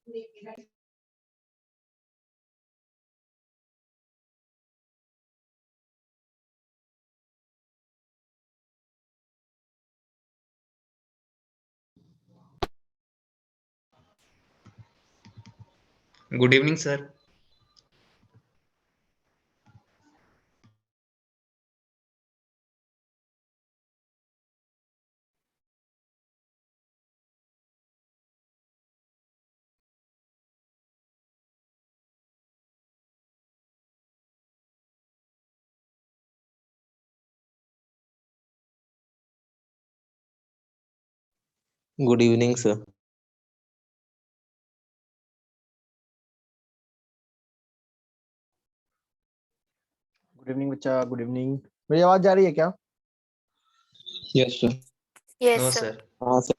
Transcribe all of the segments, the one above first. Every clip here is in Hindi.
Good evening, sir. Good evening, sir. Good evening बच्चा, गुड इवनिंग। मेरी आवाज जा रही है क्या? Yes, sir. No, Yes, sir. sir. हाँ सर।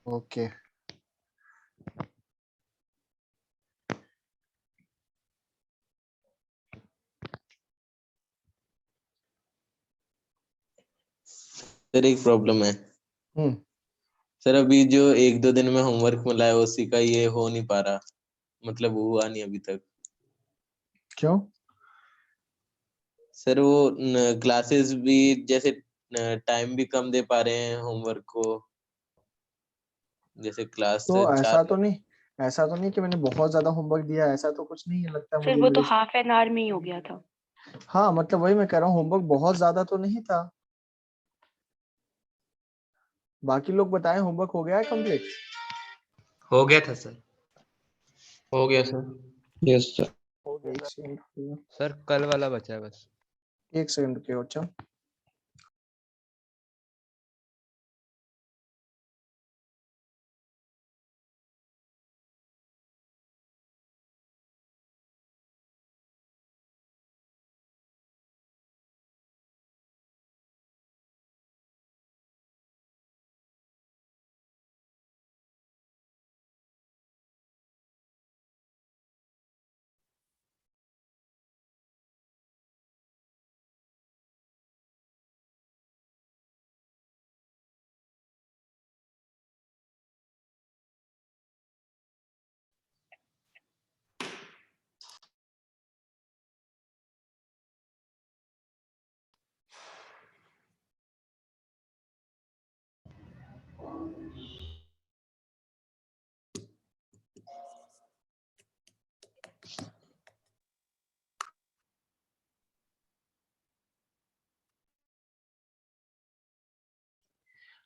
ओके। सर एक प्रॉब्लम है। सर अभी जो 1-2 दिन में होमवर्क मिला है उसी का ये हो नहीं पा रहा, मतलब हुआ नहीं अभी तक। क्यों? सर वो क्लासेस भी जैसे टाइम भी कम दे पा रहे हैं होमवर्क को, जैसे क्लास तो ऐसा 4। तो नहीं कि मैंने बहुत ज्यादा होमवर्क दिया, ऐसा तो कुछ नहीं है लगता फिर मुझे। वो तो हाफ एन आवर में ही हो गया था। हाँ मतलब वही मैं कह रहा हूँ, होमवर्क बहुत ज्यादा तो नहीं था। बाकी लोग बताएं होमवर्क हो गया है कंप्लीट? हो गया था सर। हो गया सर। Yes sir. हो गया। एक सेकंड, सर कल वाला बचा है बस। एक सेकंड रुकिए बच्चा।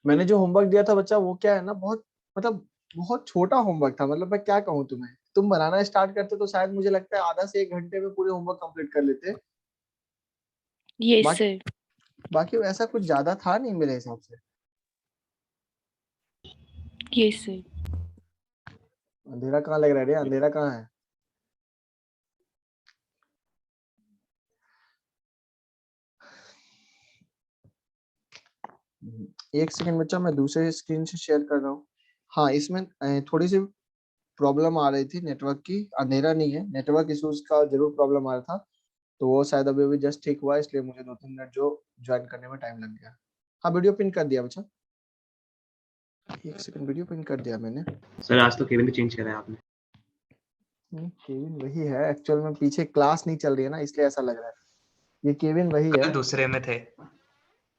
मैंने जो होमवर्क दिया था बच्चा, वो क्या है ना, बहुत छोटा होमवर्क था। मतलब मैं क्या कहूँ तुम्हें, तुम बनाना स्टार्ट करते तो शायद मुझे लगता है आधा से 1 घंटे में पूरे होमवर्क कंप्लीट कर लेते। Yes, बाकी sir. बाकी ऐसा कुछ ज्यादा था नहीं मेरे हिसाब से। Yes, sir. अंधेरा कहाँ लग रहा है रे? अंधेरा कहाँ है? एक सेकंड बच्चा, मैं दूसरे स्क्रीन से शेयर कर रहा हूँ। हाँ इसमें थोड़ी सी प्रॉब्लम आ रही थी नेटवर्क की। अंधेरा नहीं है, नेटवर्क इश्यूज का जरूर प्रॉब्लम आ रहा था। तो वो शायद अभी अभी जस्ट ठीक हुआ, इसलिए मुझे 2-3 मिनट जो ज्वाइन करने में टाइम लग गया। हाँ वीडियो पिन कर दिया बच्चा। एक सेकंड, वीडियो पिन कर दिया मैंने। सर आज तो केबिन भी चेंज करा है आपने। केविन वही है एक्चुअल में, पीछे क्लास नहीं चल रही है ना, इसलिए ऐसा लग रहा है। ये केविन वही कल है। दूसरे में थे।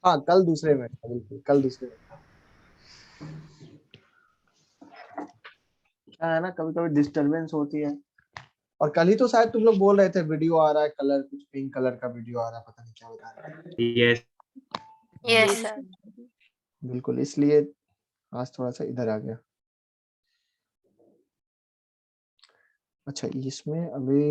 हाँ कल दूसरे में था, बिल्कुल कल दूसरे में था। क्या है ना, कभी कभी डिस्टरबेंस होती है। और कल ही तो शायद तुम लोग बोल रहे थे वीडियो आ रहा है कलर, कुछ पिंक कलर का वीडियो आ रहा है, पता नहीं क्या बता रहे हैं। Yes Yes, sir. बिल्कुल, इसलिए आज थोड़ा सा इधर आ गया। अच्छा इसमें अभी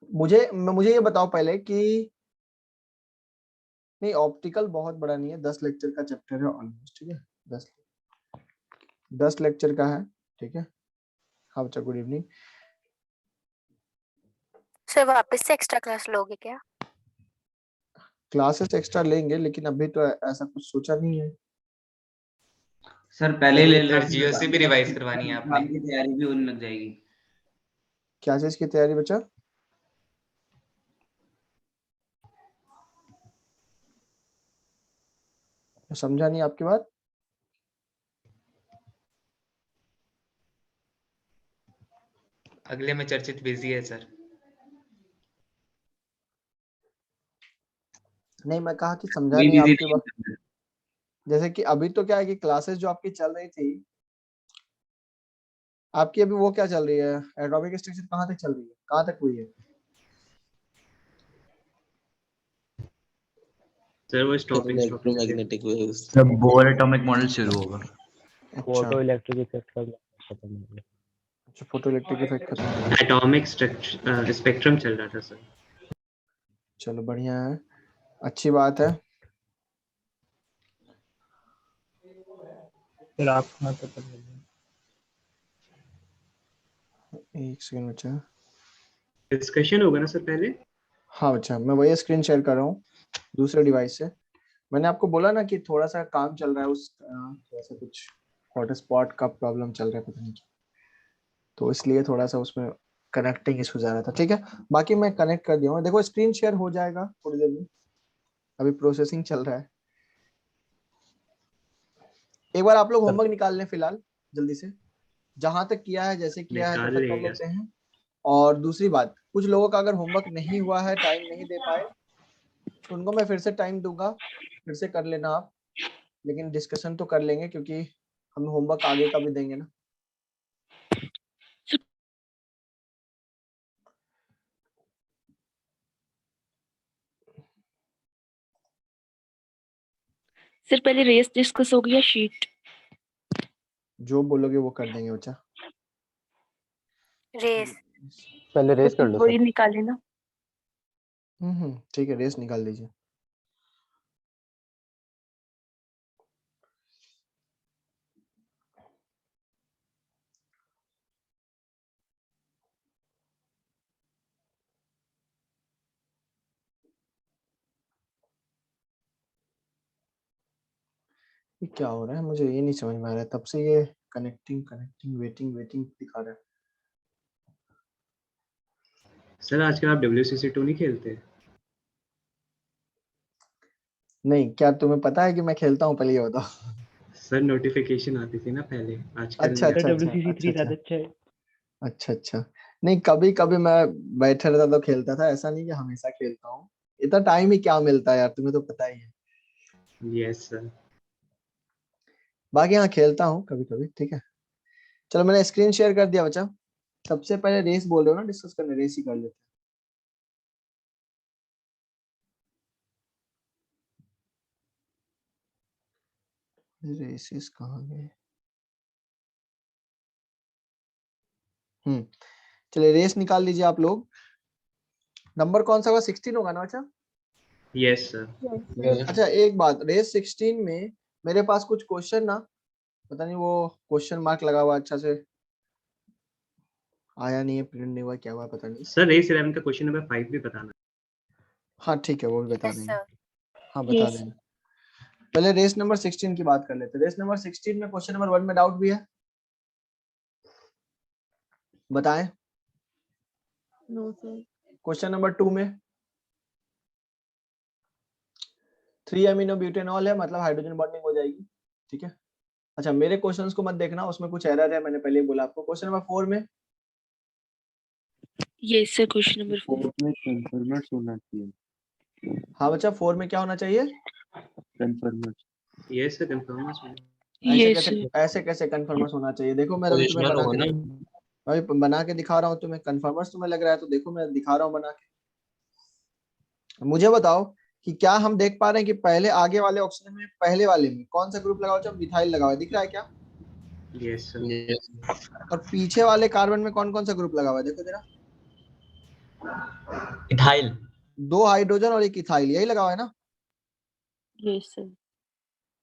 मुझे ये बताओ पहले कि नहीं, ऑप्टिकल बहुत बड़ा नहीं है, 10 लेक्चर का चैप्टर है ऑलमोस्ट, ठीक है। 10 लेक्चर का है, ठीक है। हाँ बच्चा, गुड इवनिंग। सर वापस से एक्स्ट्रा क्लास लोगे क्या? क्लासेस एक्स्ट्रा लेंगे, लेकिन अभी तो ऐसा कुछ सोचा नहीं है। सर पहले ले लो, सर जीओसी भी रिवाइज करवानी है आपने। एग्जाम की तैयारी भी होने लग जाएगी। क्या चीज की तैयारी बच्चा? समझा नहीं आपकी बात? अगले में चर्चित बिजी है सर। नहीं, मैं कहा कि समझा कोई नहीं busy आपकी नहीं बात। है। जैसे कि अभी तो क्या है कि क्लासेस जो आपकी चल रही थी, आपकी अभी वो क्या चल रही है, एटॉमिक स्ट्रक्चर कहाँ तक चल रही है, कहाँ तक हुई है? सर वो स्टॉपिंग इलेक्ट्रोमैग्नेटिक वेव्स। जब बोर एटॉमिक मॉडल शुरू होगा। अच्छा फोटो इलेक्ट्रिक इफेक्ट का खत्म हो गया। अच्छा, फोटो इलेक्ट्रिक इफेक्ट खत्म हो गया। एटॉमिक स्पेक्ट्रम चल रहा था सर। चलो बढ़िया है, अच्छी बात है। फिर आप कहाँ तक कर रहे हैं? एक सेकंड बच्चा। डिस्कशन होगा ना सर पहले? हाँ बच्चा, मैं वही स्क्रीन शेयर कर रहा हूँ दूसरे डिवाइस से। मैंने आपको बोला ना कि थोड़ा सा काम चल रहा है, उस थोड़ा सा कुछ हॉटस्पॉट का प्रॉब्लम चल रहा है, पता नहीं क्यों, तो इसलिए थोड़ा सा उसमें कनेक्टिंग इशू जा रहा था। ठीक है, बाकी मैं कनेक्ट कर दिया हूँ, देखो स्क्रीन शेयर हो जाएगा थोड़ी देर में, अभी प्रोसेसिंग चल रहा है। एक बार आप लोग होमवर्क निकाल लें फिलहाल जल्दी से, जहां तक किया है जैसे किया है तब निकाल तक कर लेगा लेते हैं। और दूसरी बात, कुछ लोगों का अगर होमवर्क नहीं हुआ है, टाइम नहीं दे पाए, तो उनको मैं फिर से टाइम दूंगा, फिर से कर लेना आप, लेकिन डिस्कशन तो कर लेंगे क्योंकि हम होमवर्क आगे का भी देंगे ना। सिर्फ पहले रेस डिस्कस हो गया, शीट जो बोलोगे वो कर देंगे बच्चा। रेस पहले रेस कर लो वही सर। निकाले ना। ठीक है, रेस निकाल दीजिए। ये क्या हो रहा है, मुझे ये नहीं समझ में आ रहा है, तब से ये कनेक्टिंग कनेक्टिंग वेटिंग वेटिंग दिखा रहा है। सर आजकल आप WCC2 नहीं खेलते? नहीं, क्या तुम्हें पता है कि मैं खेलता हूँ, पहले ये बताओ। सर नोटिफिकेशन आती थी ना पहले, आजकल अच्छा नहीं अच्छा आती। अच्छा WCC3 अच्छा ज्यादा अच्छा है। अच्छा अच्छा। नहीं, कभी कभी मैं बैठे रहता तो खेलता था, ऐसा नहीं कि हमेशा खेलता हूँ। इतना टाइम ही क्या मिलता है यार, तुम्हें तो पता ही है। Yes sir. बाकी हाँ, खेलता हूँ कभी कभी। ठीक है, चलो मैंने स्क्रीन शेयर कर दिया बच्चा। सबसे पहले रेस बोल रहे हो ना डिस्कस करने, रेस ही कर लेते हैं। रेसेस कहाँ गए? चलिए रेस निकाल लीजिए आप लोग। नंबर कौन सा होगा, 16 होगा ना बच्चा? Yes sir. अच्छा एक बात, रेस 16 में मेरे पास कुछ क्वेश्चन ना, पता नहीं वो क्वेश्चन मार्क लगा हुआ अच्छा से आया नहीं है, प्रिंट नहीं हुआ, क्या हुआ पता नहीं। सर रेस 11 का क्वेश्चन नंबर 5 भी बताना। हाँ ठीक है, वो भी बता यस देंगे। सर। हाँ बता Yes. देंगे। पहले रेस नंबर 16 की बात कर लेते हैं। रेस नंबर 16 में क्वेश्चन नंबर 1 में डाउट भी है, बताएं। No sir. क्वेश्चन नंबर 2 में 3 अमीनो ब्यूटेनॉल है, मतलब हाइड्रोजन बॉन्डिंग हो जाएगी। ठीक है, अच्छा मेरे क्वेश्चंस को मत देखना, उसमें कुछ एरर है, मैंने पहले ही बोला आपको। क्वेश्चन नंबर 4 में यस सर, क्वेश्चन नंबर 4 में कन्फर्मर्स होना चाहिए। हाँ बच्चा, 4 में क्या होना चाहिए? कन्फर्मर्स। यस सर कंफर्म है। ऐसे कैसे कन्फर्मर्स होना चाहिए? देखो मैं अभी तुम्हें बना के अभी बना के दिखा रहा हूँ तुम्हें। कन्फर्मर्स तुम्हें लग रहा है तो देखो मैं दिखा रहा हूँ बना के। मुझे बताओ कि क्या हम देख पा रहे हैं कि पहले आगे वाले ऑक्सीजन में, पहले वाले में कौन सा ग्रुप लगा हुआ है? मिथाइल लगा हुआ है, दिख रहा है क्या? Yes sir. और पीछे वाले कार्बन में कौन कौन सा ग्रुप लगा हुआ है, देखो जरा। इथाइल। 2 हाइड्रोजन और 1 इथाइल, यही लगा हुआ है ना? Yes sir.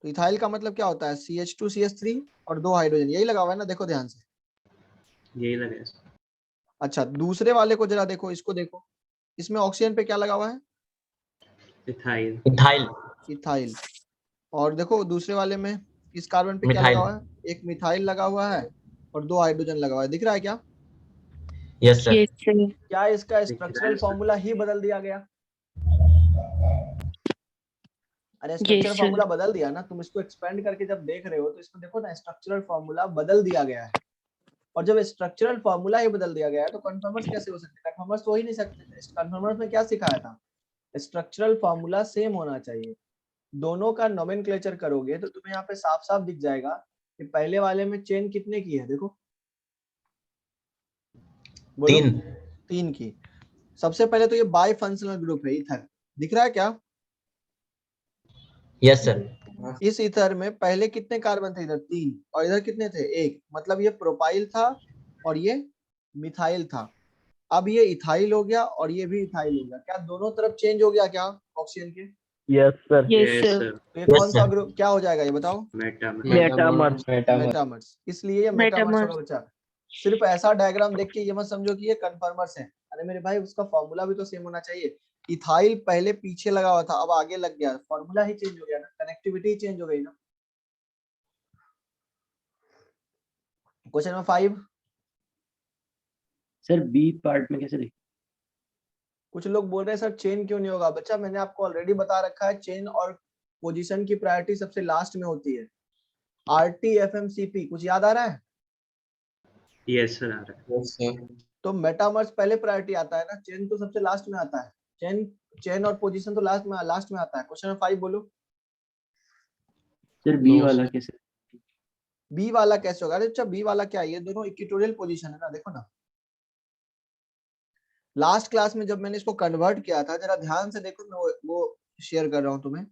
तो इथाइल का मतलब क्या होता है? CH2CH3 और 2 हाइड्रोजन, यही लगा हुआ है ना? देखो ध्यान से। यही लगा है सर। अच्छा दूसरे वाले को जरा देखो, इसको देखो, इसमें ऑक्सीजन पे क्या लगा हुआ है? इथाइल। इथाइल। इथाइल। और देखो दूसरे वाले में इस कार्बन पे क्या मिथाइल। लगा हुआ है? एक मिथाइल लगा हुआ है और 2 हाइड्रोजन लगा हुआ है, दिख रहा है क्या? Yes sir. Yes sir. क्या इसका दिख रहा स्ट्रक्चरल है सर। फॉर्मूला ही बदल दिया गया? अरे स्ट्रक्चर sir. फॉर्मूला बदल दिया ना, तुम इसको एक्सपेंड करके जब देख रहे हो तो इसमें देखो ना स्ट्रक्चरल फॉर्मूला बदल दिया गया है, और जब स्ट्रक्चरल फॉर्मूला ही बदल दिया गया है तो कन्फर्मर्स कैसे हो सकते हैं? कन्फर्मर्स तो हो ही नहीं सकते। कन्फर्मर्स में क्या सिखाया था? स्ट्रक्चरल फॉर्मूला सेम होना चाहिए। दोनों का नोमेनक्लेचर करोगे तो तुम्हें यहाँ पे साफ साफ दिख जाएगा कि पहले वाले में चेन कितने की है, देखो बोलो। 3 की। सबसे पहले तो ये बाय फंक्शनल ग्रुप है ईथर, दिख रहा है क्या? Yes sir. इस ईथर में पहले कितने कार्बन थे? इधर 3 और इधर कितने थे? 1। मतलब ये प्रोपाइल था और ये मिथाइल था। अब ये इथाइल हो गया और ये भी इथाइल हो गया। क्या दोनों तरफ चेंज हो गया क्या ऑक्सीजन के? Yes sir. Yes, Yes, sir. sir. तो ये Yes, कौन सा sir. ग्रुप क्या हो जाएगा ये बताओ? मेटामर्स। मेटामर्स। इसलिए ये मेटामर्स Metamers. होगा बच्चा। सिर्फ ऐसा डायग्राम देख के ये मत समझो कि ये कन्फर्मर्स है। अरे मेरे भाई उसका फॉर्मूला भी तो सेम होना चाहिए। इथाइल पहले पीछे लगा हुआ था, अब आगे लग गया, फॉर्मूला ही चेंज हो गया ना, कनेक्टिविटी ही चेंज हो गई ना। Question number 5। Sir B part में कैसे देखें? कुछ लोग बोल रहे हैं सर चेन क्यों नहीं होगा? बच्चा मैंने आपको ऑलरेडी बता रखा है, चेन और पोजीशन की प्रायोरिटी सबसे लास्ट में होती है। आरटी एफएमसीपी कुछ याद आ रहा है? Yes, sir. आ रहा है. तो मेटामर्स पहले प्रायोरिटी आता है ना, चेन तो सबसे लास्ट में आता है। चेन और पोजीशन तो लास्ट में आता है। क्वेश्चन नंबर 5 बोलो। सर बी वाला कैसे? बी वाला कैसे होगा? अरे अच्छा बी वाला क्या है? ये दोनों इक्वेटोरियल पोजीशन है ना, देखो ना। लास्ट क्लास में जब मैंने इसको कन्वर्ट किया था, जरा ध्यान से देखो, मैं वो शेयर कर रहा हूं तुम्हें।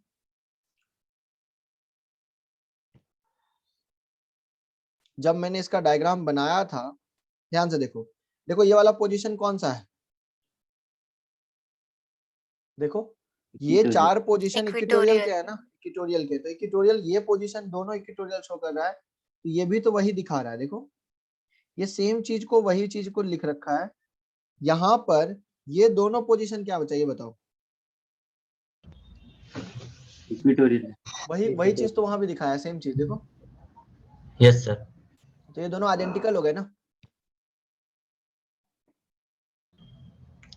जब मैंने इसका डायग्राम बनाया था, ध्यान से देखो। देखो ये वाला पोजीशन कौन सा है? देखो ये 4 पोजीशन इक्वेटोरियल के है ना, इक्वेटोरियल के। तो इक्वेटोरियल ये पोजीशन दोनों इक्वेटोरियल शो कर रहा है, तो ये भी तो वही दिखा रहा है। देखो ये सेम चीज को, वही चीज को लिख रखा है यहाँ पर। ये दोनों पोजीशन क्या बचा ये बताओ? इक्वेटोरियल। वही चीज तो वहां भी दिखाया है, सेम चीज देखो। Yes sir. तो ये दोनों आइडेंटिकल हो गए ना।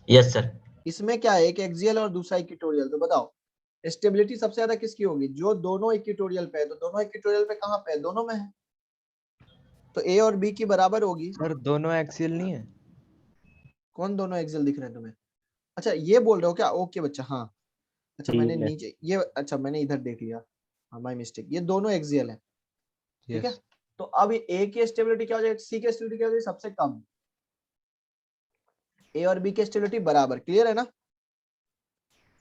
Yes sir. इसमें क्या है? एक एक्सियल और दूसरा इक्वेटोरियल। तो बताओ स्टेबिलिटी सबसे ज्यादा किसकी होगी? जो दोनों इक्वेटोरियल पे है। तो दोनों इक्वेटोरियल पे कहाँ पे है? दोनों में है। तो ए और बी की बराबर होगी। सर दोनों एक्सियल नहीं है? कौन दोनों एक्सियल दिख रहे हैं तुम्हें? अच्छा ये बोल रहे हो क्या? ओके बच्चा, हाँ। अच्छा मैंने नीचे ये, अच्छा मैंने इधर देख लिया, हाँ माय मिस्टेक। ये दोनों एक्सियल है, ठीक है। तो अब ए की स्टेबिलिटी क्या हो जाएगी? सी की स्टेबिलिटी क्या हो जाएगी? सबसे कम। ए और बी की स्टेबिलिटी बराबर। क्लियर है ना?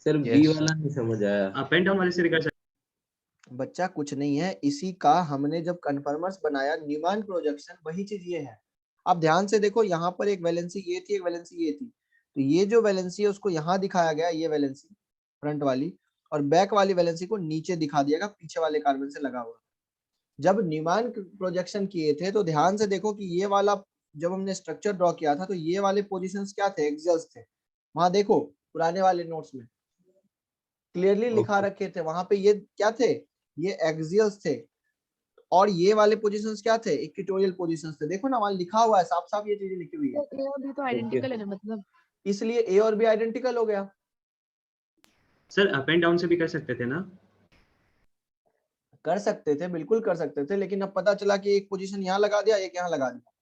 सर बी वाला नहीं समझ आया। अप एंड डाउन वाले से भी कर सकते बच्चा कुछ नहीं है, इसी का हमने जब कन्फर्मर्स बनाया न्यूमैन प्रोजेक्शन, वही चीज ये है। अब ध्यान से देखो, यहाँ पर एक वैलेंसी ये थी, एक वैलेंसी ये थी। तो ये जो वैलेंसी है उसको यहाँ दिखाया गया, ये वैलेंसी फ्रंट वाली, और बैक वाली वैलेंसी को नीचे दिखा दिया गया, पीछे वाले कार्बन से लगा हुआ। जब न्यूमैन प्रोजेक्शन किए थे तो ध्यान से देखो कि ये वाला जब हमने स्ट्रक्चर ड्रॉ किया था तो ये वाले पोजीशंस क्या थे? एक्सियल्स थे। वहां देखो पुराने वाले नोट्स में क्लियरली लिखा रखे थे, वहां पे ये क्या थे? ये एक्सियल्स थे। और ये वाले पोजीशंस क्या थे? इक्वेटोरियल पोजीशंस थे। देखो ना वहां लिखा हुआ है साफ साफ, ये चीजें लिखी हुई है। ए और बी तो आइडेंटिकल है ना, मतलब इसलिए ए और बी आइडेंटिकल हो गया। सर अप एंड डाउन से भी कर सकते थे ना? कर सकते थे, बिल्कुल कर सकते थे, लेकिन अब पता चला कि एक पोजीशन यहाँ लगा दिया, एक यहाँ लगा दिया।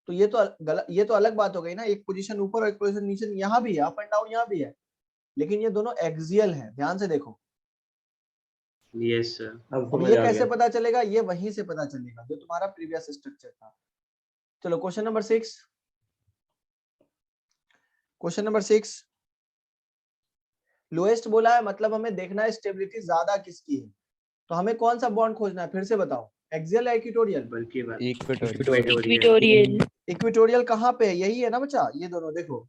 तो ये तो गलत, ये तो अलग बात हो गई ना। एक पोजीशन ऊपर और एक पोजीशन नीचे, यहाँ भी है, अप एंड डाउन यहाँ भी है, लेकिन ये दोनों एक्सियल है। ध्यान से देखो। Yes sir. अब ये कैसे पता चलेगा? ये वहीं से पता चलेगा जो तुम्हारा प्रीवियस स्ट्रक्चर था। चलो question number 6। Question number 6 lowest बोला है, मतलब हमें देखना है स्टेबिलिटी ज्यादा किसकी है। तो हमें कौन सा बॉन्ड खोजना है? फिर से बताओ, एक्सियल या इक्वेटोरियल? बल्कि इक्वेटोरियल। इक्वेटोरियल कहाँ पे है? यही है ना बच्चा, ये दोनों देखो।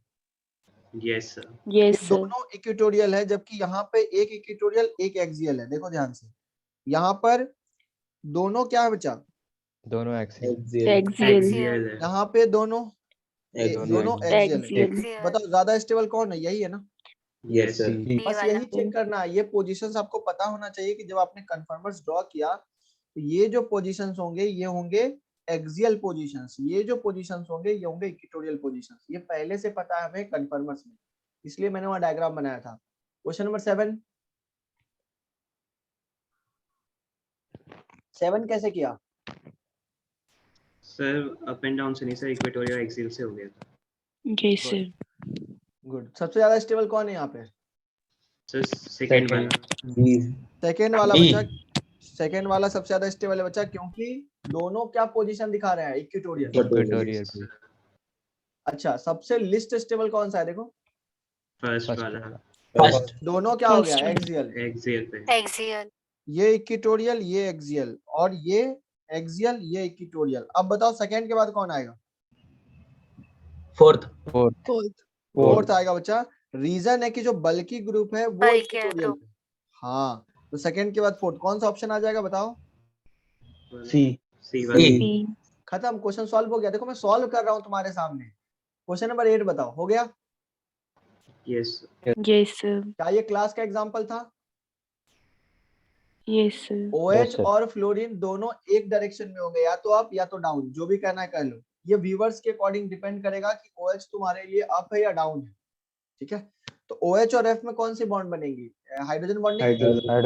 Yes sir. Yes sir. दोनों इक्वेटोरियल है, जबकि यहाँ पे एक इक्वेटोरियल एक एक्सियल है। देखो ध्यान से, यहाँ पर दोनों क्या है बच्चा? दोनों एक्सियल। एक्सियल। यहाँ पे दोनों एक्सियल है। बताओ ज्यादा स्टेबल कौन है? यही है ना। Yes sir. बस यही चेक करना है। ये पोजीशंस आपको पता होना चाहिए कि जब आपने कन्फर्मर्स ड्रॉ किया तो ये जो पोजीशंस होंगे ये होंगे एक्सियल पोजीशंस, ये जो पोजीशंस होंगे ये होंगे इक्वेटोरियल पोजीशंस। ये पहले से पता है हमें कन्फर्मर्स में, इसलिए मैंने वहां डायग्राम बनाया था। Question number 7। 7 कैसे किया? सर अप एंड डाउन से नहीं सर, इक्वेटोरियल एक्सियल से हो गया था। Yes, sir. गुड। सबसे ज्यादा स्टेबल कौन है यहाँ पे? सर सेकंड वाला। सेकेंड वाला E. बच्चा, सेकेंड वाला सबसे ज्यादा स्टेबल है बच्चा, क्योंकि दोनों क्या पोजीशन दिखा रहे हैं? इक्वेटोरियल। इक्वेटोरियल पे अच्छा, सबसे लिस्ट स्टेबल कौन सा है? देखो फर्स्ट फर्स्ट वाला वाला First. दोनों क्या हो गया? First one. एक्सियल। एक्सियल पे। एक्सियल। ये इक्वेटोरियल, ये एक्सियल, और ये एक्सियल, ये इक्वेटोरियल। अब बताओ सेकंड के बाद कौन आएगा? Fourth. फोर्थ फोर्थ आएगा बच्चा। रीजन है कि जो बल्कि ग्रुप है वो बल्कि इक्वेटोरियल group। पे। हाँ, तो सेकंड के बाद फोर्थ कौन सा ऑप्शन आ जाएगा बताओ? सी। सी वाला। E. E. खत्म, क्वेश्चन सॉल्व हो गया। देखो मैं सॉल्व कर रहा हूँ तुम्हारे सामने। क्वेश्चन नंबर 8 बताओ, हो गया? यस। Yes, sir. क्या ये क्लास का एग्जांपल था? Yes, sir. OH sir. और फ्लोरीन दोनों एक डायरेक्शन में होंगे, या तो अप या तो डाउन, जो भी कहना है कह लो। ये व्यूअर्स के अकॉर्डिंग डिपेंड करेगा कि OH तुम्हारे लिए अप है या डाउन है। ठीक है, तो OH और F में कौन सी बॉन्ड बनेगी? Hydrogen bonding. Hydrogen bond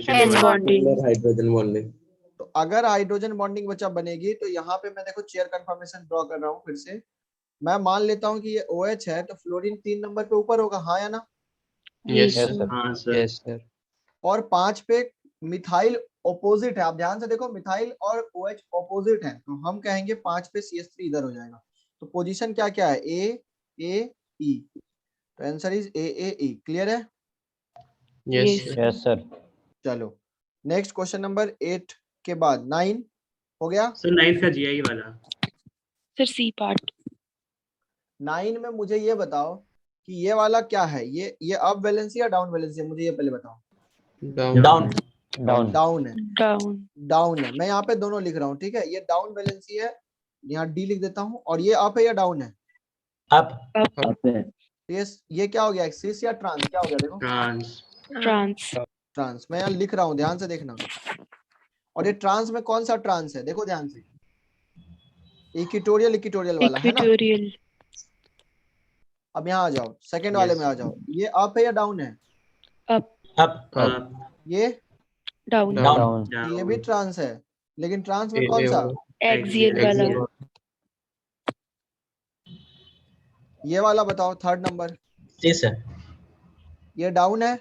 N bonding. Hydrogen bonding. तो अगर हाइड्रोजन बॉन्डिंग बच्चा बनेगी, तो यहाँ पे मैं देखो चेयर कंफर्मेशन ड्रॉ कर रहा हूँ फिर से। मैं मान लेता हूँ कि ये OH है, तो फ्लोरीन 3 नंबर पे ऊपर होगा, हाँ या ना? Yes, yes sir. सर हाँ सर। यस सर और 5 पे मिथाइल ऑपोजिट है। आप ध्यान से देखो, मिथाइल और OH ऑपोजिट है, तो हम कहेंगे 5 पे CH3 इधर हो जाएगा। तो पोजीशन क्या क्या है? A E। तो आंसर इज A क्लियर है? Yes, यस सर चलो नेक्स्ट क्वेश्चन नंबर 8 के बाद 9 हो गया। सर नाइन्थ का जीआई वाला। Sir, C part. 9 में मुझे ये बताओ कि ये वाला क्या है? ये अप वैलेंसी या डाउन वैलेंसी है? मुझे ये पहले बताओ। Down. डाउन है। Down. डाउन है। मैं यहाँ पे दोनों लिख रहा हूँ, ठीक है? ये डाउन वैलेंसी है, यहाँ डी लिख देता हूँ। और ये अप है या डाउन है? Up. अप है। ये क्या हो गया? एक्सिस या ट्रांस? क्या हो गया? देखो ट्रांस। Trans. ट्रांस। मैं यहाँ लिख रहा हूँ, ध्यान से देखना। और ये ट्रांस में कौन सा ट्रांस है? देखो ध्यान से, इक्वेटोरियल वाला है ना? Equatorial. अब यहाँ आ जाओ, सेकंड वाले में आ जाओ। ये अप है या डाउन है? Up. Up. ये Down. डाउन ये भी ट्रांस है, लेकिन ट्रांस में कौन सा? Axial वाला. ये वाला बताओ, थर्ड नंबर। C sir. ये डाउन है,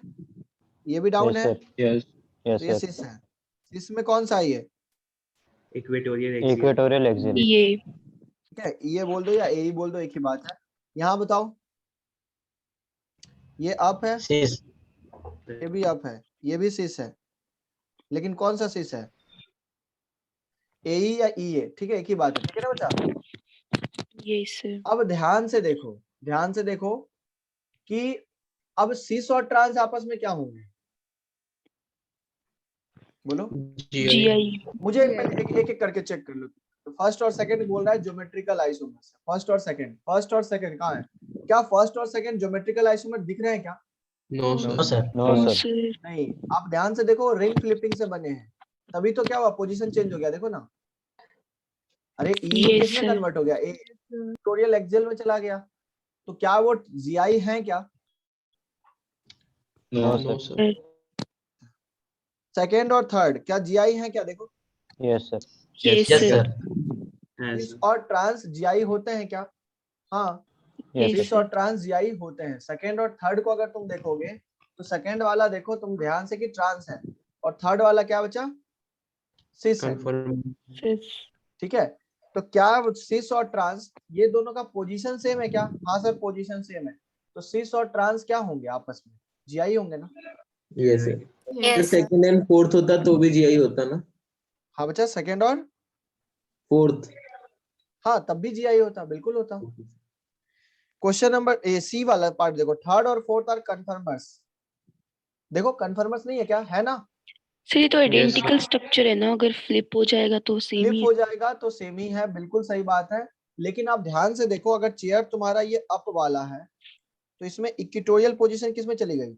ये भी डाउन है, यस तो ये सर सिस है। सिस में कौन सा है ये? Equatorial axial. Equatorial axial EA. ठीक है, ये बोल दो या ए बोल दो, एक ही बात है। यहाँ बताओ, ये अप है, C. ये भी अप है, ये भी सिस है, लेकिन कौन सा सिस है? ए या ई ए? ठीक है, एक ही बात है। ठीक है ना बच्चा? Yes, sir. अब ध्यान से देखो कि अब सिस और ट्रांस आपस में क्या होंगे? बोलो GI. मुझे। एक करके चेक कर लो। तो फर्स्ट और सेकंड बोल रहा है ज्योमेट्रिकल आइसोमर्स। फर्स्ट और सेकंड कहाँ है? क्या फर्स्ट और सेकंड ज्योमेट्रिकल आइसोमर दिख रहे हैं क्या? No sir. No No, sir sir. नहीं। आप ध्यान से देखो, रिंग फ्लिपिंग से बने हैं, तभी तो क्या हुआ? पोजीशन चेंज हो गया, देखो ना। अरे ई Yes, किसमें sir. कन्वर्ट हो गया? इक्वेटोरियल एक्सियल में चला गया। तो क्या वो जीआई है क्या? नो सर सेकंड और थर्ड क्या जीआई है क्या? देखो, yes sir Yes, Yes sir. sir. सिस और ट्रांस जीआई होते हैं क्या? हाँ, Yes, सिस sir. और ट्रांस जीआई होते हैं। सेकंड और थर्ड को अगर तुम देखोगे, तो सेकंड वाला देखो तुम ध्यान से कि ट्रांस है, और थर्ड वाला क्या बचा? सिस है। Cis. ठीक है, तो क्या सिस और ट्रांस ये दोनों का पोजीशन सेम है क्या? हाँ सर, पोजीशन सेम है। तो सिस और ट्रांस क्या होंगे आपस में? जीआई होंगे ना? Yes sir. Yes, sir. Second and fourth होता तो भी जीआई होता ना? हाँ बच्चा, सेकंड और फोर्थ। हाँ, तब भी जीआई होता, बिल्कुल होता। क्वेश्चन नंबर सी वाला पार्ट देखो, थर्ड और फोर्थ आर कन्फर्मर्स। देखो कन्फर्मर्स नहीं है क्या? है ना? सर ये तो आइडेंटिकल स्ट्रक्चर है ना, अगर फ्लिप हो जाएगा तो सेम फ्लिप ही हो जाएगा तो सेम ही है, बिल्कुल सही बात है। लेकिन आप ध्यान से देखो, अगर चेयर तुम्हारा ये अप वाला है, तो इसमें इक्वेटोरियल पोजीशन किस में चली गई?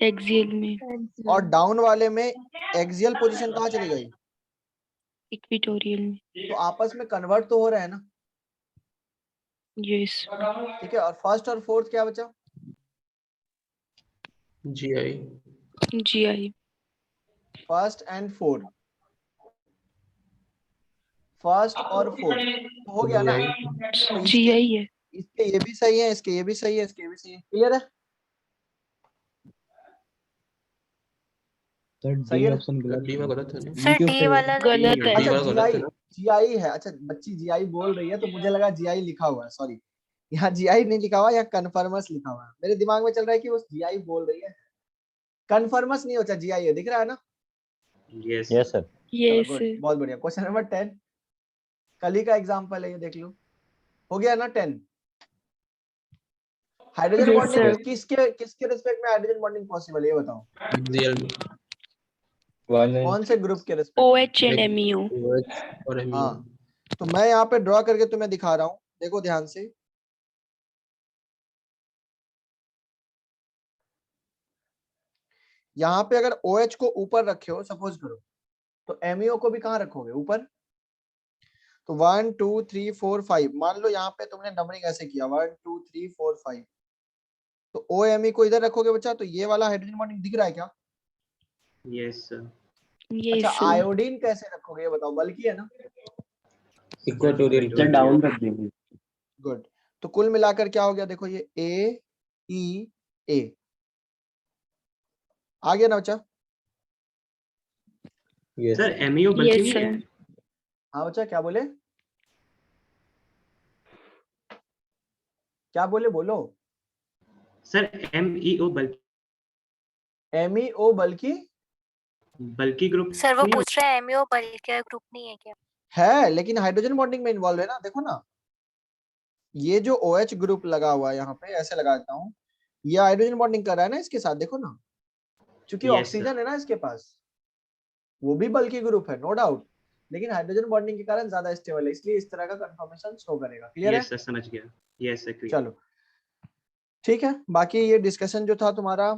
एक्सियल में, और डाउन वाले में एक्सियल पोजीशन कहाँ चली गई? इक्वेटोरियल में। तो आपस में कन्वर्ट तो हो रहे हैं ना? यस। ठीक है, और फर्स्ट और फोर्थ क्या बचा? GI. GI। First and fourth first और फोर्थ, तो हो गया ना। तो जी इसके आई है। इसके ये भी सही है, इसके ये भी सही है, इसके ये भी सही है। क्लियर है? सही है ना? डी में गलत है ना? सर डी वाला गलत है। अच्छा वाला गलत है ना? जीआई है। अच्छा बच्ची जीआई बोल रही है तो मुझे लगा जीआई लिखा हुआ है, सॉरी। यहाँ जीआई नहीं लिखा हुआ, यहाँ कन्फर्मस लिखा हुआ है। मेरे दिमाग में चल रहा है कि वो जीआई बोल रही है, कन्फर्मस नहीं होता, जीआई है, दिख रहा है ना? Yes. Yes, sir. Yes good, sir. बहुत बढ़िया। क्वेश्चन नंबर 10 कल ही का एग्जांपल है, ये देख लो। हो गया ना 10? Hydrogen Yes, bonding sir. किसके रिस्पेक्ट में हाइड्रोजन बॉन्डिंग पॉसिबल है, ये बताओ। रियल कौन से ग्रुप के रिस्पेक्ट ओ में? H and M you. और हाँ, तो मैं यहाँ पे ड्रॉ करके तुम्हें दिखा रहा हूँ, देखो ध्यान से। यहाँ पे अगर OH को ऊपर रखे हो, सपोज करो, तो MeO को भी कहाँ रखोगे? ऊपर। तो 1 2 3 4 5, मान लो यहाँ पे तुमने नंबरिंग ऐसे किया 1 2 3 4 5, तो OMe को इधर रखोगे बच्चा, तो ये वाला हाइड्रोजन बॉन्डिंग दिख रहा है क्या? Yes, sir. यस अच्छा सर। आयोडीन कैसे रखोगे, ये बताओ, बल्कि है ना? इक्वाटोरियल सर डाउन रख देंगे। गुड। तो कुल मिलाकर क्या हो गया, देखो ये AEA आ गया ना बच्चा? Sir, MEO बल्कि यस नहीं सर। है? हाँ बच्चा, क्या बोले? क्या बोले, बोलो। Sir, MEO बल्कि MEO बल्कि ग्रुप सर वो नहीं पूछ रहे हैं एमईओ बल्कि ग्रुप नहीं है क्या? है, लेकिन हाइड्रोजन बॉन्डिंग में इन्वॉल्व है ना, देखो ना। ये जो OH ग्रुप लगा हुआ है यहाँ पे, ऐसे लगा देता हूँ, ये हाइड्रोजन बॉन्डिंग कर रहा है ना इसके साथ, देखो ना, क्योंकि Yes, ऑक्सीजन है ना इसके पास, वो भी बल्कि ग्रुप है, नो डाउट, लेकिन हाइड्रोजन बॉन्डिंग के कारण ज्यादा स्टेबल है, इसलिए इस तरह का कंफर्मेशन शो करेगा। क्लियर है? Yes, sir, समझ गया। Yes, sir, clear. चलो ठीक है, बाकी ये डिस्कशन जो था तुम्हारा,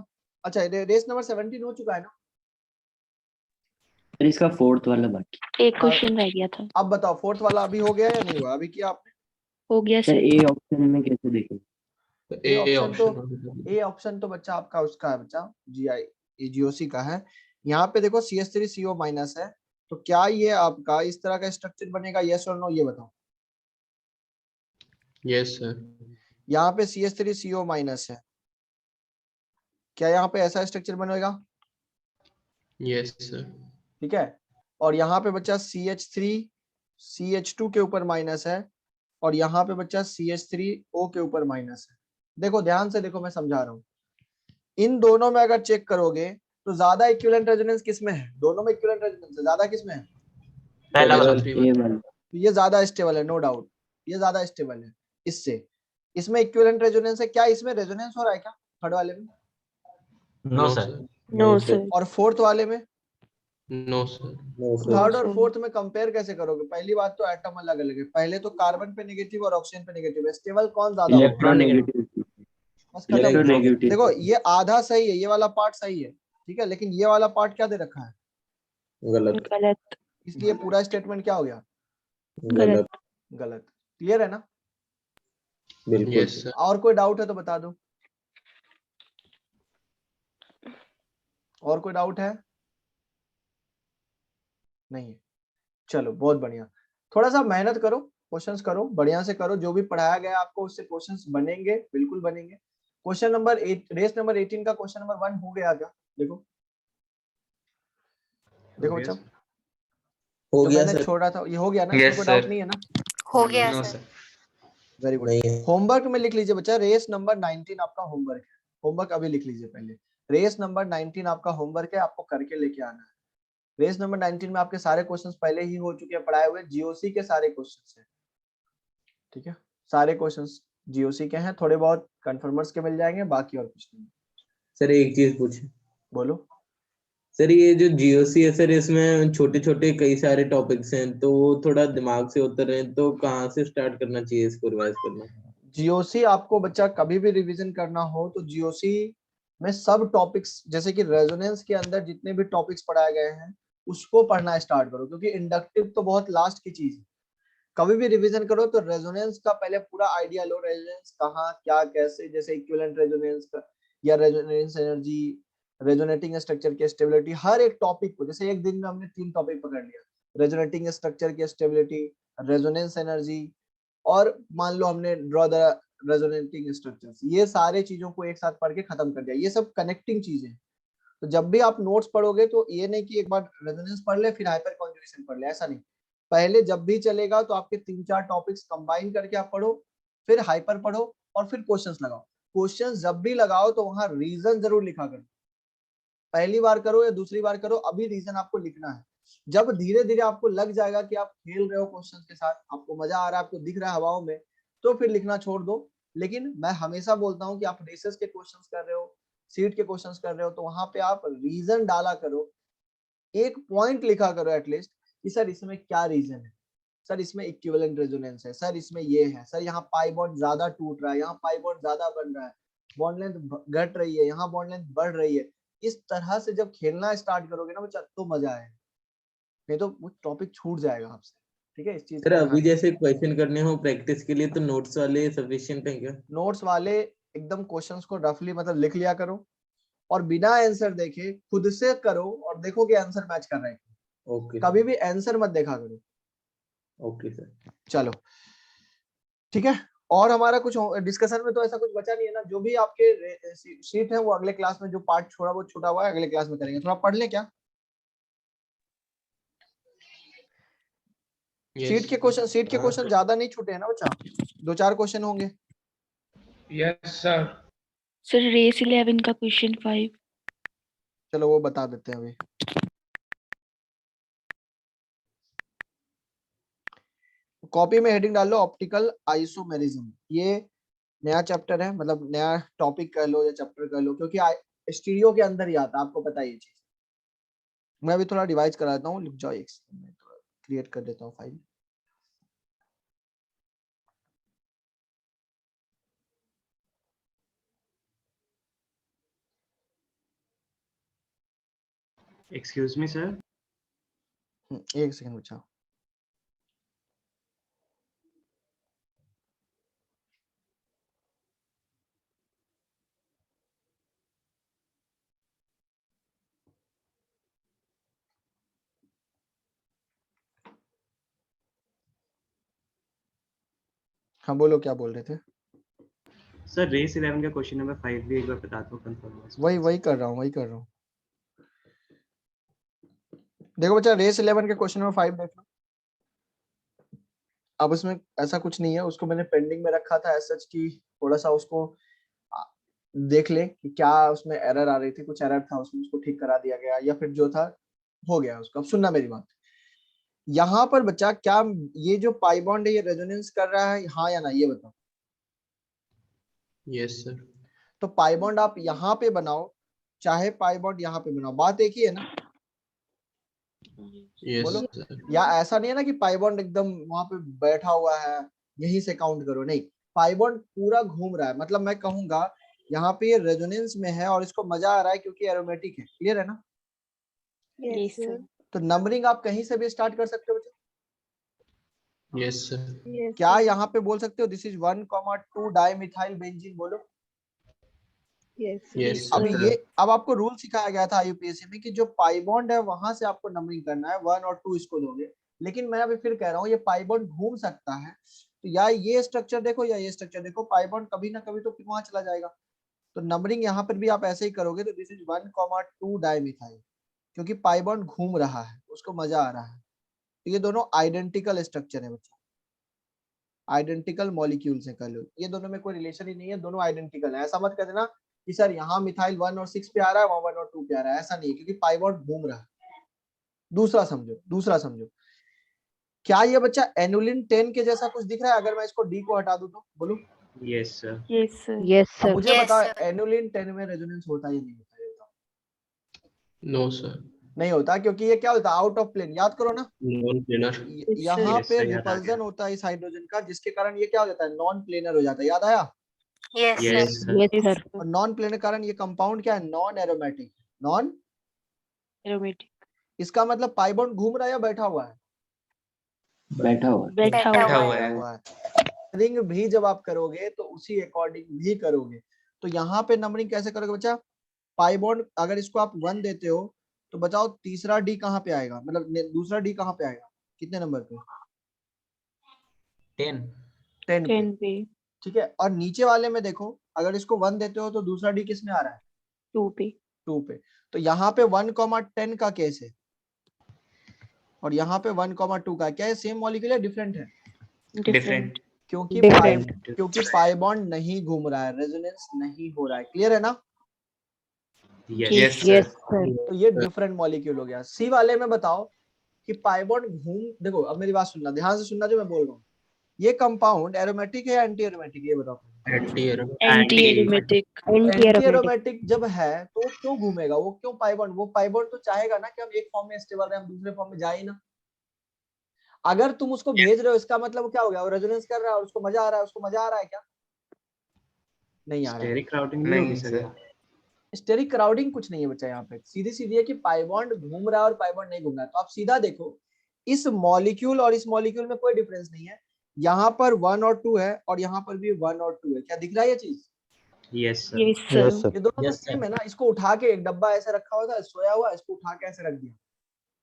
अच्छा रेस नंबर 17 हो चुका है ना? सर इसका फोर्थ वाला बाकी। एक क्वेश्चन रह गया था। अब बताओ फोर्थ वाला अभी हो गया या नहीं हुआ? अभी किया आपने? हो गया सर सर। ए ऑप्शन में कैसे देखें? ए ऑप्शन तो बच्चा आपका उसका है बच्चा, GOC का है। यहाँ पे देखो CH3CO माइनस है, तो क्या ये आपका इस तरह का स्ट्रक्चर बनेगा, यस और नो, ये बताओ। Yes sir. यहाँ पे CH3CO माइनस है, क्या यहाँ पे ऐसा स्ट्रक्चर बनेगा? Yes sir. ठीक है। और यहाँ पे बच्चा CH3 CH2 के ऊपर माइनस है, और यहाँ पे बच्चा CH3O के ऊपर माइनस है। देखो ध्यान से देखो, मैं समझा रहा हूँ। इन दोनों में अगर चेक करोगे तो ज्यादा इक्विवेलेंट रेजोनेंस किसमें है? दोनों में इक्विवेलेंट रेजोनेंस है, ज्यादा किसमें है? पहला वाला। ए वाला। तो ये ज्यादा स्टेबल है, नो डाउट, ये ज्यादा स्टेबल है इससे। इसमें इक्विवेलेंट रेजोनेंस है, क्या इसमें रेजोनेंस हो रहा है क्या थर्ड वाले में? No sir. No sir. और फोर्थ वाले में? No sir. थर्ड और फोर्थ में कंपेयर कैसे करोगे? पहली बात तो एटम अलग अलग है, पहले तो कार्बन पे नेगेटिव और ऑक्सीजन पे नेगेटिव है, स्टेबल कौन ज्यादा होगा? इलेक्ट्रोनेगेटिव। बस खत्म। इलेक्ट्रोनेगेटिव। देखो ये आधा सही है, ये वाला पार्ट सही है, ठीक है, लेकिन ये वाला पार्ट क्या दे रखा है? गलत। गलत। इसलिए पूरा स्टेटमेंट क्या हो गया? गलत। गलत। क्लियर है ना? बिल्कुल। Yes sir. और कोई डाउट है तो बता दो। और कोई डाउट है? नहीं है। चलो बहुत बढ़िया, थोड़ा सा मेहनत करो, क्वेश्चंस करो, बढ़िया से करो, जो भी पढ़ाया गया आपको उससे क्वेश्चंस बनेंगे, बिल्कुल बनेंगे। क्वेश्चन नंबर 8, रेस नंबर 18 का क्वेश्चन नंबर 1 हो गया क्या? देखो देखो बच्चा, हो जो गया मैंने सर। छोड़ा था ये हो गया ना, Yes, इसमें कोई डाउट sir. नहीं है ना? हो गया no sir. Sir. Very good. नहीं है। होमवर्क में लिख लीजिए बच्चा, रेस नंबर 19 आपका होमवर्क है। होमवर्क अभी लिख लीजिए पहले, रेस नंबर 19 आपका होमवर्क है, आपको करके लेके आना है। रेस नंबर 19 में आपके सारे क्वेश्चंस पहले ही हो चुके हैं, पढ़ाए हुए, GOC के सारे क्वेश्चंस हैं, ठीक है, सारे क्वेश्चंस GOC के हैं, थोड़े बहुत कंफर्मर्स के मिल जाएंगे, बाकी और कुछ नहीं। सर एक चीज पूछे। बोलो। सर ये जो GOC है सर, इसमें छोटे छोटे कई सारे टॉपिक्स हैं, तो वो थोड़ा दिमाग से उतर रहे हैं, तो कहाँ से स्टार्ट करना चाहिए इसको रिवाइज करना? GOC आपको बच्चा कभी भी रिवीजन करना हो तो GOC में सब टॉपिक्स, जैसे कि रेजोनेंस के अंदर जितने भी टॉपिक्स पढ़ाए गए हैं उसको पढ़ना स्टार्ट करो, क्योंकि इंडक्टिव तो बहुत लास्ट की चीज है। कभी भी रिवीजन करो तो रेजोनेंस का पहले पूरा आइडिया लो, रेजोनेंस कहाँ क्या कैसे, जैसे इक्विवेलेंट रेजोनेंस का या रेजोनेंस एनर्जी, रेजोनेटिंग स्ट्रक्चर की स्टेबिलिटी, हर एक टॉपिक को, जैसे एक दिन में हमने 3 टॉपिक पकड़ लिया, रेजोनेटिंग स्ट्रक्चर की स्टेबिलिटी, रेजोनेंस एनर्जी, और मान लो हमने ड्रॉ द रेजोनेटिंग स्ट्रक्चर्स, ये सारे चीजों को एक साथ पढ़ के खत्म कर दिया। ये सब कनेक्टिंग चीजें हैं। तो जब भी आप नोट्स पढ़ोगे तो ये नहीं कि एक बार रेजोनेंस पढ़ ले फिर हाइपर कॉन्जुगेशन पढ़ ले, ऐसा नहीं। पहले जब भी चलेगा तो आपके 3-4 टॉपिक्स कंबाइन करके आप पढ़ो, फिर हाइपर पढ़ो और फिर क्वेश्चंस लगाओ। क्वेश्चंस जब भी लगाओ तो वहां रीजन जरूर लिखा करो। पहली बार करो या दूसरी बार करो, अभी रीजन आपको लिखना है। जब धीरे धीरे आपको लग जाएगा कि आप खेल रहे हो क्वेश्चंस के साथ, आपको मजा आ रहा है, आपको दिख रहा है हवाओं में, तो फिर लिखना छोड़ दो। लेकिन मैं हमेशा बोलता हूँ कि आप रेसेस के क्वेश्चंस कर रहे हो, सीट के क्वेश्चंस कर रहे हो, तो वहां पे आप रीजन डाला करो, एक पॉइंट लिखा करो एटलीस्ट कि सर इसमें क्या रीजन है, सर इसमें इक्विवेलेंट रेजोनेंस है, सर इसमें ये है, सर यहाँ पाई बॉन्ड ज्यादा टूट रहा है, यहाँ पाई बॉन्ड ज्यादा बन रहा है, बॉन्ड लेंथ घट रही है, यहाँ बॉन्ड लेंथ बढ़ रही है। इस तरह से जब खेलना स्टार्ट करोगे ना बच्चा तो मजा आएगा, नहीं तो वो टॉपिक छूट जाएगा आपसे। ठीक है, इस चीज सर अभी जैसे क्वेश्चन करने हो प्रैक्टिस के लिए तो नोट्स वाले सफिशिएंट है क्या? नोट्स वाले एकदम क्वेश्चंस को रफली मतलब लिख लिया करो और बिना आंसर देखे खुद से करो और देखो कि आंसर मैच कर रहा है। ओके, कभी भी आंसर मत देखा करो। Okay sir. चलो ठीक है, और हमारा कुछ डिस्कशन में तो ऐसा कुछ बचा नहीं है ना। जो भी आपके शीट है वो अगले क्लास में, जो पार्ट छोड़ा वो छूटा हुआ है अगले क्लास में करेंगे। थोड़ा पढ़ ले क्या शीट के क्वेश्चन ज्यादा नहीं छूटे हैं ना बच्चा, 2-4 क्वेश्चन होंगे। Yes sir. सर रेस 11 का क्वेश्चन 5। चलो वो बता देते हैं अभी। कॉपी में हेडिंग डाल लो ऑप्टिकल आइसोमेरिज्म। ये नया चैप्टर है, मतलब नया टॉपिक कह लो या चैप्टर कह लो, क्योंकि स्टीरियो के अंदर ही आता है, आपको पता है ये चीज। मैं अभी थोड़ा रिवाइज करा देता हूँ, लिख जाओ, एक सेकंड में थोड़ा क्रिएट कर देता हूँ फाइल। Excuse me sir. एक सेकंड बच्चा। हाँ बोलो, क्या बोल रहे थे? सर रेस 11 का क्वेश्चन नंबर 5 भी एक बार बता दो कंफर्म। वही कर रहा हूँ। देखो बच्चा, रेस 11 के क्वेश्चन नंबर 5 देख लो। अब उसमें ऐसा कुछ नहीं है, उसको मैंने पेंडिंग में रखा था एज सच की थोड़ा सा उसको देख ले कि क्या उसमें एरर आ रही थी, कुछ एरर था उसमें, उसको ठीक करा दिया गया या फिर जो था हो गया उसको। अब सुनना मेरी बात, यहाँ पर बच्चा क्या ये जो पाई बॉन्ड है ये रेजोनेंस कर रहा है, हाँ या ना, ये बताओ। Yes sir. तो पाई बॉन्ड आप यहाँ पे बनाओ चाहे पाई बॉन्ड यहाँ पे बनाओ, बात एक ही है ना? बोलो। या ऐसा नहीं है ना कि पाई बॉन्ड एकदम वहां पे बैठा हुआ है यहीं से काउंट करो, नहीं, पाई बॉन्ड पूरा घूम रहा है। मतलब मैं कहूंगा यहाँ पे ये रेजोनेंस में है और इसको मजा आ रहा है क्योंकि एरोमेटिक है। क्लियर है ना? Yes sir. तो नंबरिंग आप कहीं से भी स्टार्ट कर सकते हो बच्चे। Yes sir. क्या यहाँ पे बोल सकते हो दिस इज 1,2 डाइमिथाइल बेंजीन? बोलो। यस अभी ये अब आपको रूल सिखाया गया था यूपीएससी में कि जो पाई बॉन्ड है वहां से आपको नंबरिंग करना है, 1 और 2 इसको दोगे। लेकिन मैं अभी फिर कह रहा हूँ ये पाई बॉन्ड घूम सकता है, तो या ये स्ट्रक्चर देखो या ये स्ट्रक्चर देखो, पाई बॉन्ड कभी ना कभी तो फिर वहां चला जाएगा। तो नंबरिंग यहाँ पर भी आप ऐसे ही करोगे, तो दिस इज 1,2 डाइमिथाइल, क्योंकि पाई बॉन्ड घूम रहा है, उसको मजा आ रहा है। तो ये दोनों आइडेंटिकल स्ट्रक्चर है बच्चा, आइडेंटिकल मॉलिक्यूल्स है, कह लो। ये दोनों में कोई रिलेशन ही नहीं है, दोनों आइडेंटिकल है। ऐसा मत कर देना कि सर यहाँ मिथाइल 1 और 6 पे आ रहा है, वहां 1 और 2 पे आ रहा है, ऐसा नहीं है, क्योंकि पाई बॉन्ड घूम रहा है। दूसरा समझो, क्या ये बच्चा एनुलिन 10 के जैसा कुछ दिख रहा है? अगर मैं इसको डी को हटा दूं तो बोलो। Yes sir. Yes sir. Yes अब सर। मुझे Yes, बताओ sir. एनुलिन 10 में रेजोनेंस होता है या नहीं होता? ये बताओ। No sir. नहीं होता, क्योंकि ये क्या होता है, आउट ऑफ प्लेन। याद करो ना, नॉन प्लेनर। यहाँ Yes, पे sir, याद आ रिपल्जन गया। होता है इस हाइड्रोजन का, जिसके कारण ये क्या हो जाता है, नॉन प्लेनर हो जाता है। याद आया? Yes, sir. Yes sir. Yes sir. और नॉन प्लेनर कारण ये कंपाउंड क्या है, नॉन एरोमेटिक। Non aromatic. इसका मतलब पाई बॉन्ड घूम रहा है या बैठा हुआ है? बैठा हुआ। बैठा बैठा हुआ हुआ है। है। नंबरिंग भी जब आप करोगे तो उसी अकॉर्डिंग भी करोगे। तो यहाँ पे नंबरिंग कैसे करोगे बच्चा? पाई बॉन्ड अगर इसको आप 1 देते हो तो बताओ तीसरा डी कहाँ पे आएगा, मतलब दूसरा डी कहाँ पे आएगा, कितने नंबर पे? 10 10 पे। 10 पे, ठीक है, और नीचे वाले में देखो, अगर इसको 1 देते हो तो दूसरा डी किस में आ रहा है? 2 पे, 2 पे। तो यहाँ पे 1,10 का केस है और यहाँ पे 1,2 का। क्या है, सेम मॉलिक्यूल है, डिफरेंट है? डिफरेंट, क्योंकि Different. क्योंकि पाई बॉन्ड नहीं घूम रहा है, रेजोनेंस नहीं हो रहा है। क्लियर है ना? Yes yes sir. सर, तो ये डिफरेंट मॉलिक्यूल हो गया। सी वाले में बताओ कि पाई बॉन्ड घूम, देखो अब मेरी बात सुनना, ध्यान से सुनना जो मैं बोल रहा हूँ। ये कंपाउंड एरोमेटिक है या एंटी एरोमेटिक, ये बताओ। एंटी एरोमेटिक, एंटी एरोमेटिक जब है तो क्यों घूमेगा वो, क्यों पाई बॉन्ड? वो पाई बॉन्ड तो चाहेगा ना कि हम एक फॉर्म में स्टेबल रहे, हम दूसरे फॉर्म में जाए ही ना। अगर तुम उसको भेज रहे हो, इसका मतलब वो क्या हो गया, वो रेजोनेंस कर रहा है और उसको मजा आ रहा है। उसको मजा आ रहा है क्या? नहीं आ रहा है। स्टेरिक क्राउडिंग नहीं होगी सर। स्टेरिक क्राउडिंग कुछ नहीं है बच्चा, यहाँ पे सीधी सीधी है कि पाई बॉन्ड घूम रहा है और पाई बॉन्ड नहीं घूम रहा है। तो आप सीधा देखो, इस मॉलिक्यूल और इस मॉलिक्यूल में कोई डिफरेंस नहीं है। यहाँ पर 1 और 2 है और यहाँ पर भी 1 और 2 है। क्या दिख रहा है ये चीज? Yes sir. Yes Yes, sir, sir. ये दोनों तो Yes, sir. सेम है ना। इसको उठा के एक डब्बा ऐसे रखा हुआ था, सोया हुआ, इसको उठा के ऐसे रख दिया,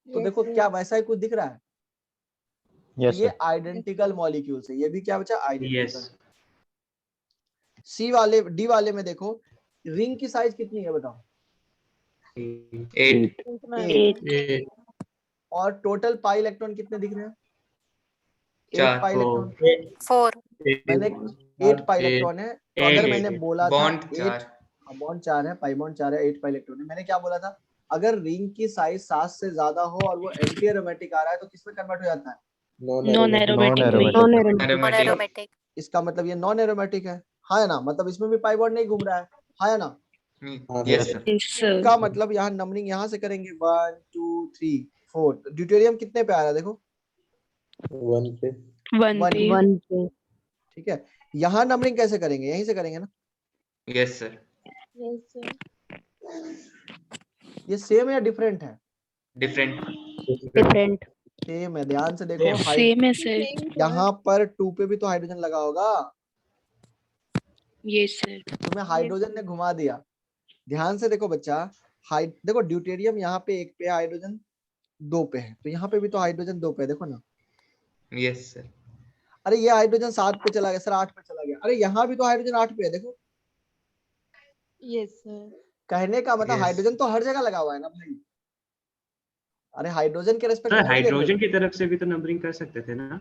तो देखो क्या वैसा ही कुछ दिख रहा है? तो Yes, ये sir. आइडेंटिकल मॉलिक्यूल्स है। ये भी क्या बचा? यस। आइडेंटिकल। सी वाले, डी वाले में देखो, रिंग की साइज कितनी है बताओ? 8. 8। और टोटल पाई इलेक्ट्रॉन कितने दिख रहे हैं? 8 पाई इलेक्ट्रॉन। 4 मैंने 8 पाई इलेक्ट्रॉन है, तो अगर मैंने बोला था 8 बॉन्ड 4 है, पाई बॉन्ड 4 है, 8 पाई इलेक्ट्रॉन है, मैंने क्या बोला था? अगर रिंग की साइज 7 से ज्यादा हो और वो एंटी एरोमेटिक आ रहा है तो किसमें कन्वर्ट हो जाता है? नॉन एरोमेटिक में, Non-aromatic. एरोमेटिक। इसका मतलब ये नॉन एरोमेटिक है, हाँ है ना? मतलब इसमें भी पाई बॉन्ड नहीं घूम रहा है, हाँ है ना? Yes, sir. यस सर, इसका मतलब यहाँ नंबरिंग यहाँ से करेंगे 1 2 3 4। ड्यूटेरियम कितने पे आ रहा है देखो? 1 पे। 1 पे, 1 पे, ठीक है, यहाँ नंबरिंग कैसे करेंगे? यहीं से करेंगे ना? Yes sir. ये सेम या डिफरेंट है? डिफरेंट। डिफरेंट, सेम है। ध्यान से देखो, सेम है सर, यहाँ पर 2 पे भी तो हाइड्रोजन लगा होगा। यस सर, तुम्हें हाइड्रोजन ने घुमा दिया। ध्यान से देखो बच्चा, देखो ड्यूटेरियम यहाँ पे 1 पे है, हाइड्रोजन 2 पे है, तो यहाँ पे भी तो हाइड्रोजन 2 पे है, देखो ना। Yes sir. अरे ये हाइड्रोजन 7 पे चला गया सर, 8 पे चला गया। अरे यहाँ भी तो हाइड्रोजन 8 पे है, देखो। Yes sir. कहने का मतलब Yes. हाइड्रोजन तो हर जगह लगा हुआ है ना भाई। अरे हाइड्रोजन के रेस्पेक्ट सर में हाइड्रोजन की तरफ से भी तो नंबरिंग कर सकते थे ना।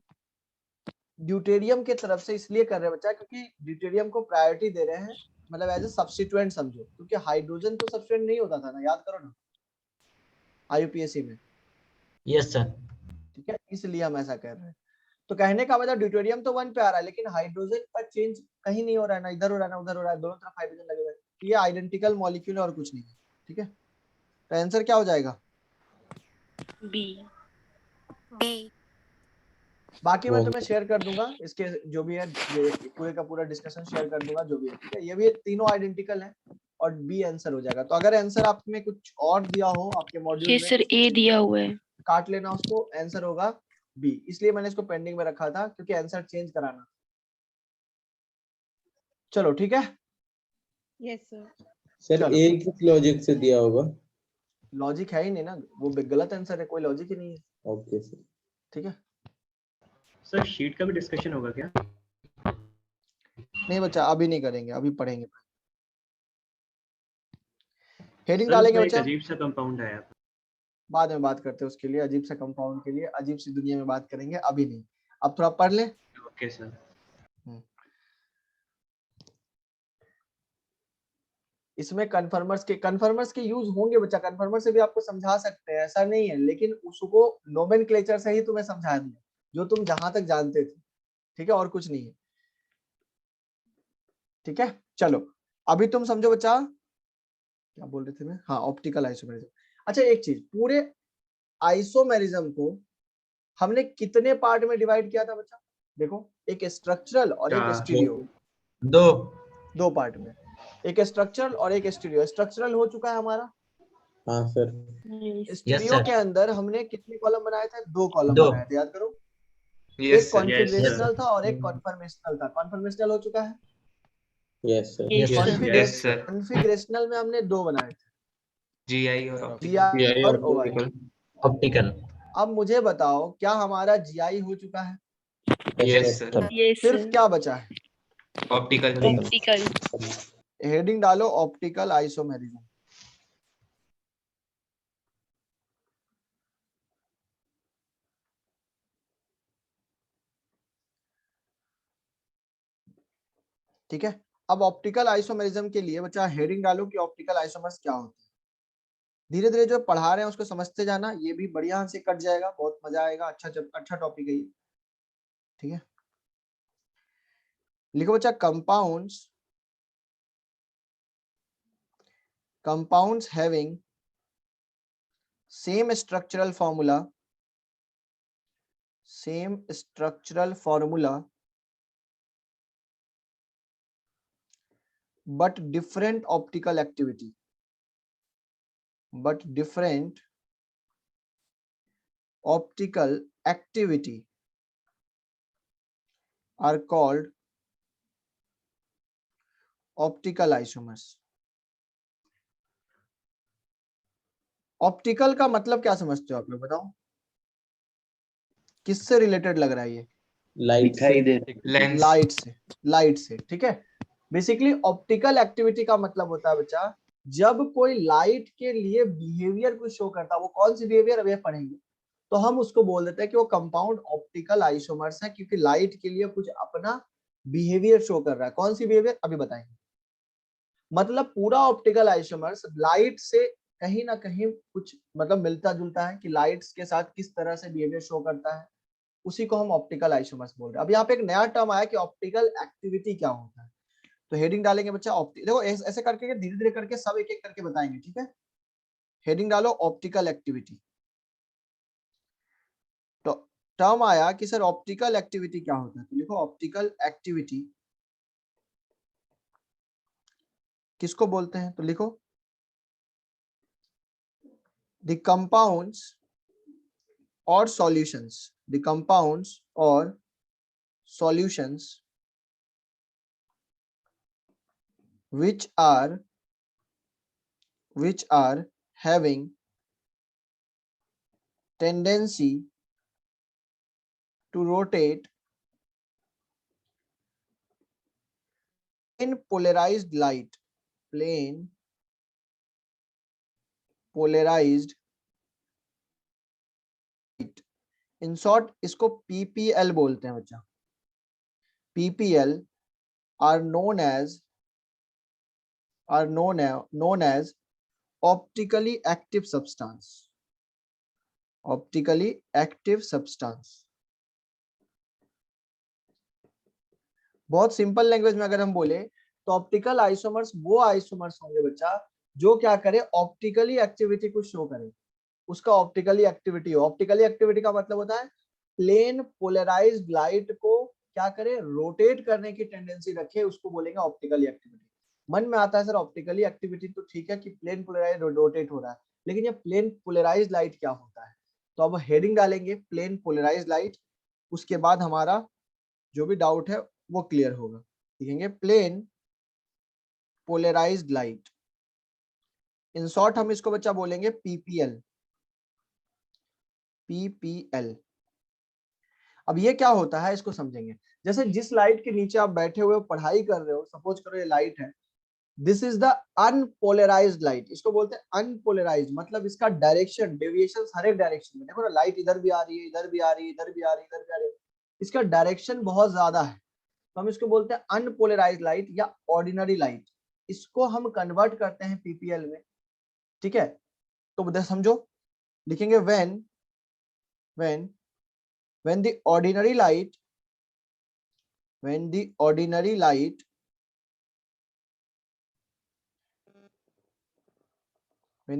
ड्यूटेरियम की तरफ से इसलिए कर रहे हैं बच्चा क्योंकि ड्यूटेरियम को प्रायोरिटी दे रहे हैं, मतलब एज ए सब्स्टिट्यूएंट समझो, क्योंकि हाइड्रोजन तो सब्स्टिट्यूएंट नहीं होता था ना, याद करो ना आईयूपीएससी में। Yes sir. ठीक है, इसलिए हम ऐसा कर रहे हैं। तो कहने का मतलब ड्यूटेरियम तो 1 पे आ रहा है, लेकिन हाइड्रोजन का चेंज कहीं नहीं हो रहा है, ना इधर हो रहा है ना उधर हो रहा है, दोनों तरफ हाइड्रोजन लगे हुए हैं। ये आइडेंटिकल मॉलिक्यूल और कुछ नहीं है। ठीक है, तो आंसर क्या हो जाएगा? B, B. बाकी मैं तुम्हें शेयर कर दूंगा, इसके जो भी है पूरे का पूरा डिस्कशन शेयर कर दूंगा जो भी है। ठीक है, ये भी तीनों आइडेंटिकल है और बी आंसर हो जाएगा। तो अगर आंसर आप में कुछ और दिया हो आपके मॉड्यूल ये में, सर ए दिया हुआ है, काट लेना उसको, आंसर होगा बी। इसलिए मैंने इसको पेंडिंग में रखा था क्योंकि आंसर चेंज कराना। चलो ठीक है। Yes sir. सर चलो। ए किस लॉजिक से दिया होगा? लॉजिक है ही नहीं ना, वो गलत आंसर है, कोई लॉजिक ही नहीं है। Okay sir. ठीक है, सर शीट का भी डिस्कशन होगा क्या? नहीं बच्चा अभी नहीं करेंगे, अभी पढ़ेंगे। हेडिंग सर डालेंगे इसमें एक बच्चा, अजीब सा कंपाउंड आया। बाद में बात करते हैं उसके लिए। अजीब सा कंपाउंड के लिए अजीब सी दुनिया में बात करेंगे, अभी नहीं। अब थोड़ा पढ़ ले। Okay sir. इसमें कन्फर्मर्स के यूज होंगे बच्चा, कन्फर्मर से भी आपको समझा सकते हैं, ऐसा नहीं है, लेकिन उसको नोमेनक्लेचर से ही तुम्हें समझा दिया जो तुम जहां तक जानते थे। ठीक है, और कुछ नहीं है। ठीक है, चलो अभी तुम समझो बच्चा, क्या बोल रहे थे मैं? हाँ, ऑप्टिकल आइसोमेरिज्म। अच्छा एक चीज, पूरे आइसोमेरिज्म को हमने कितने पार्ट में डिवाइड किया था बच्चा? देखो, एक स्ट्रक्चरल और एक स्टीरियो। दो पार्ट में, एक स्ट्रक्चरल और एक स्टीरियो। स्ट्रक्चरल हो चुका है हमारा। हाँ सर। स्टीरियो के अंदर हमने कितने कॉलम बनाए थे? 2 कॉलम बनाए थे, याद करो। एक कॉन्फिगरेशनल था और एक कॉन्फर्मेशनल था। कॉन्फर्मेशनल हो चुका है। Yes sir. Yes sir, yes sir. Configurational में हमने 2 बनाए थे। GI और ऑप्टिकल। जीआई और ओआई। ऑप्टिकल। अब मुझे बताओ क्या हमारा जीआई हो चुका है? Yes sir. Yes, सिर्फ sir. क्या बचा है? ऑप्टिकल। Optical. हेडिंग डालो ऑप्टिकल आइसोमेरिज्म। ठीक है, अब ऑप्टिकल आइसोमेरिज्म के लिए बच्चा हेडिंग डालो कि ऑप्टिकल आइसोमर्स क्या होते हैं। धीरे धीरे जो पढ़ा रहे हैं उसको समझते जाना, ये भी बढ़िया से कट जाएगा, बहुत मजा आएगा। अच्छा टॉपिक है ये। ठीक है, लिखो बच्चा compounds having same structural formula but different optical activity are called optical isomers। Optical का मतलब क्या समझते हो आप लोग, बताओ किससे रिलेटेड लग रहा है ये? लाइट से, लेंस। लाइट से। ठीक है, बेसिकली ऑप्टिकल एक्टिविटी का मतलब होता है बच्चा जब कोई लाइट के लिए बिहेवियर कुछ शो करता है, वो कौन सी बिहेवियर अभी पढ़ेंगे, तो हम उसको बोल देते हैं कि वो कंपाउंड ऑप्टिकल आइसोमर्स है, क्योंकि लाइट के लिए कुछ अपना बिहेवियर शो कर रहा है। कौन सी बिहेवियर अभी बताएंगे। मतलब पूरा ऑप्टिकल आइसोमर्स लाइट से कहीं ना कहीं कुछ मतलब मिलता जुलता है कि लाइट्स के साथ किस तरह से बिहेवियर शो करता है, उसी को हम ऑप्टिकल आइसोमर्स बोल रहे हैं। अब यहाँ पे एक नया टर्म आया कि ऑप्टिकल एक्टिविटी क्या होता है, तो हेडिंग डालेंगे बच्चा देखो ऐसे करके धीरे धीरे करके सब एक एक करके बताएंगे। ठीक है, हेडिंग डालो ऑप्टिकल एक्टिविटी। तो टर्म आया कि सर ऑप्टिकल एक्टिविटी क्या होता है, तो लिखो ऑप्टिकल एक्टिविटी किसको बोलते हैं, तो लिखो द कंपाउंड्स और सॉल्यूशंस, द कंपाउंड्स और solutions which are having tendency to rotate in polarized light, plane polarized light, in short इसको PPL बोलते हैं बच्चा। PPL are known as optically active substance, optically active substance। बहुत सिंपल लैंग्वेज में अगर हम बोले तो ऑप्टिकल आइसोमर्स वो आइसोमर्स होंगे बच्चा जो क्या करे, ऑप्टिकली एक्टिविटी को शो करे, उसका ऑप्टिकली एक्टिविटी हो। ऑप्टिकली एक्टिविटी का मतलब होता है प्लेन पोलराइज्ड लाइट को क्या करे, रोटेट करने की टेंडेंसी रखे, उसको बोलेंगे ऑप्टिकली एक्टिविटी। मन में आता है सर ऑप्टिकली एक्टिविटी तो ठीक है कि प्लेन पोलराइज रोटेट हो रहा है, लेकिन ये प्लेन पोलराइज्ड लाइट क्या होता है, तो अब हेडिंग डालेंगे प्लेन पोलराइज्ड लाइट, उसके बाद हमारा जो भी डाउट है वो क्लियर होगा। लिखेंगे plane polarised light, in short हम इसको बच्चा बोलेंगे पीपीएल। अब ये क्या होता है इसको समझेंगे। जैसे जिस लाइट के नीचे आप बैठे हुए पढ़ाई कर रहे हो, सपोज करो ये लाइट है, this is the unpolarised light, इसको बोलते हैं अनपोलराइज्ड, मतलब इसका डायरेक्शन डेविएशन हर एक डायरेक्शन में, देखो ना लाइट इधर भी आ रही है, इधर भी आ रही है, इधर भी आ रही है, इधर भी आ रही है, इसका डायरेक्शन बहुत ज्यादा है, तो हम इसको बोलते हैं अनपोलराइज्ड लाइट या ऑर्डिनरी लाइट। इसको हम कन्वर्ट करते हैं पीपीएल में। ठीक है, तो समझो, लिखेंगे when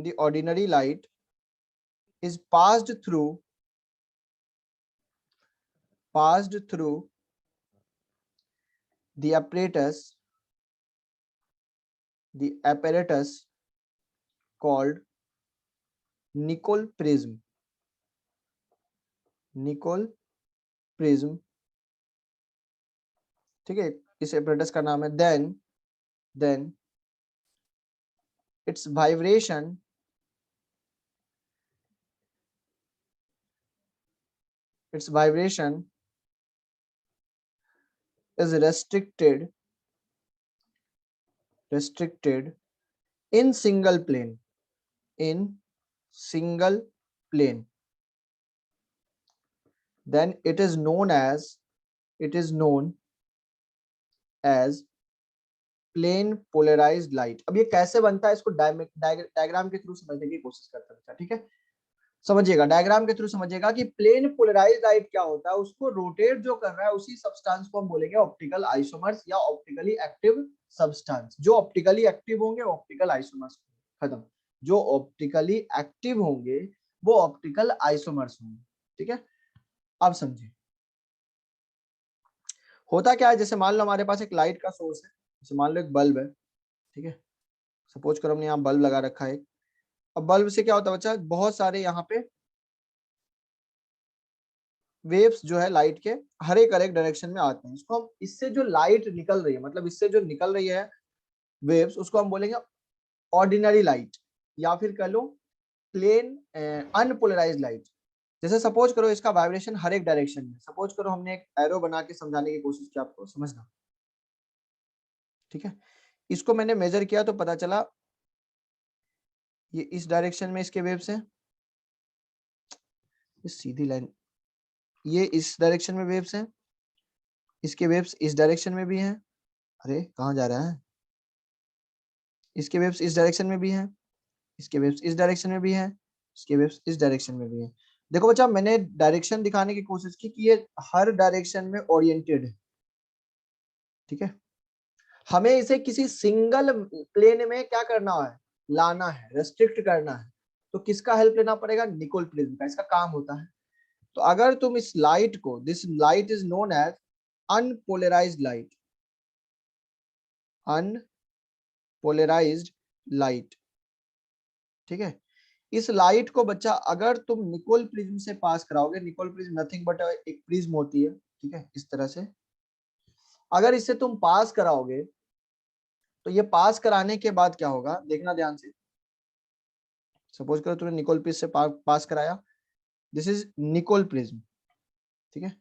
the ordinary light is passed through the apparatus called Nicol prism, ठीक है, इस apparatus का नाम है, then its vibration its vibration is restricted in single plane, then it is known as plane polarised light. अब ये कैसे बनता है इसको डायग्राम के थ्रू समझने की कोशिश करते हैं, ठीक है। समझिएगा, डायग्राम के थ्रू समझिएगा कि प्लेन पोलराइज्ड लाइट क्या होता है, उसको रोटेट जो कर रहा है उसी सब्सटेंस को हम बोलेंगे ऑप्टिकल आइसोमर्स या ऑप्टिकली एक्टिव सब्सटेंस। जो ऑप्टिकली एक्टिव होंगे वो ऑप्टिकल आइसोमर्स, खत्म। जो ऑप्टिकली एक्टिव होंगे वो ऑप्टिकल आइसोमर्स होंगे, ठीक है। अब समझिए होता क्या है, जैसे मान लो हमारे पास एक लाइट का सोर्स है, जैसे मान लो एक बल्ब है, ठीक है। सपोज करो हमने यहाँ बल्ब लगा रखा है। अब बल्ब से क्या होता है बच्चा, बहुत सारे यहाँ पे वेव्स जो है लाइट के हर एक डायरेक्शन में आते हैं। इसको हम, इससे जो लाइट निकल रही है, मतलब इससे जो निकल रही है वेव्स, उसको हम बोलेंगे ऑर्डिनरी लाइट या फिर कह लो प्लेन अनपोलराइज्ड लाइट। जैसे सपोज करो इसका वाइब्रेशन हर एक डायरेक्शन में, सपोज करो हमने एक एरो बना के समझाने की कोशिश की, आपको समझना, ठीक है। इसको मैंने मेजर किया तो पता चला ये इस डायरेक्शन में इसके वेव्स हैं, इस सीधी लाइन, ये इस डायरेक्शन में वेव्स हैं, इसके वेव्स इस डायरेक्शन में भी हैं, अरे कहाँ जा रहा है, इसके वेव्स इस डायरेक्शन में भी हैं, इसके वेव्स इस डायरेक्शन में भी हैं, इसके वेव्स इस डायरेक्शन में भी हैं। देखो बच्चा, मैंने डायरेक्शन दिखाने की कोशिश की कि ये हर डायरेक्शन में ओरिएंटेड है, ठीक है। हमें इसे किसी सिंगल प्लेन में क्या करना है, लाना है, रेस्ट्रिक्ट करना है, तो किसका हेल्प लेना पड़ेगा, निकोल प्रिज्म का। इसका काम होता है, तो अगर तुम इस लाइट को, this light is known as unpolarised light, unpolarised light, ठीक है। इस लाइट को बच्चा अगर तुम निकोल प्रिज्म से पास कराओगे, निकोल प्रिज्म नथिंग बट एक प्रिज्म होती है, ठीक है, इस तरह से अगर इससे तुम पास कराओगे तो ये पास कराने के बाद क्या होगा, देखना ध्यान से। सपोज करो तुमने निकोल प्रिज्म से पास कराया, दिस इज निकोल प्रिज्म, ठीक है,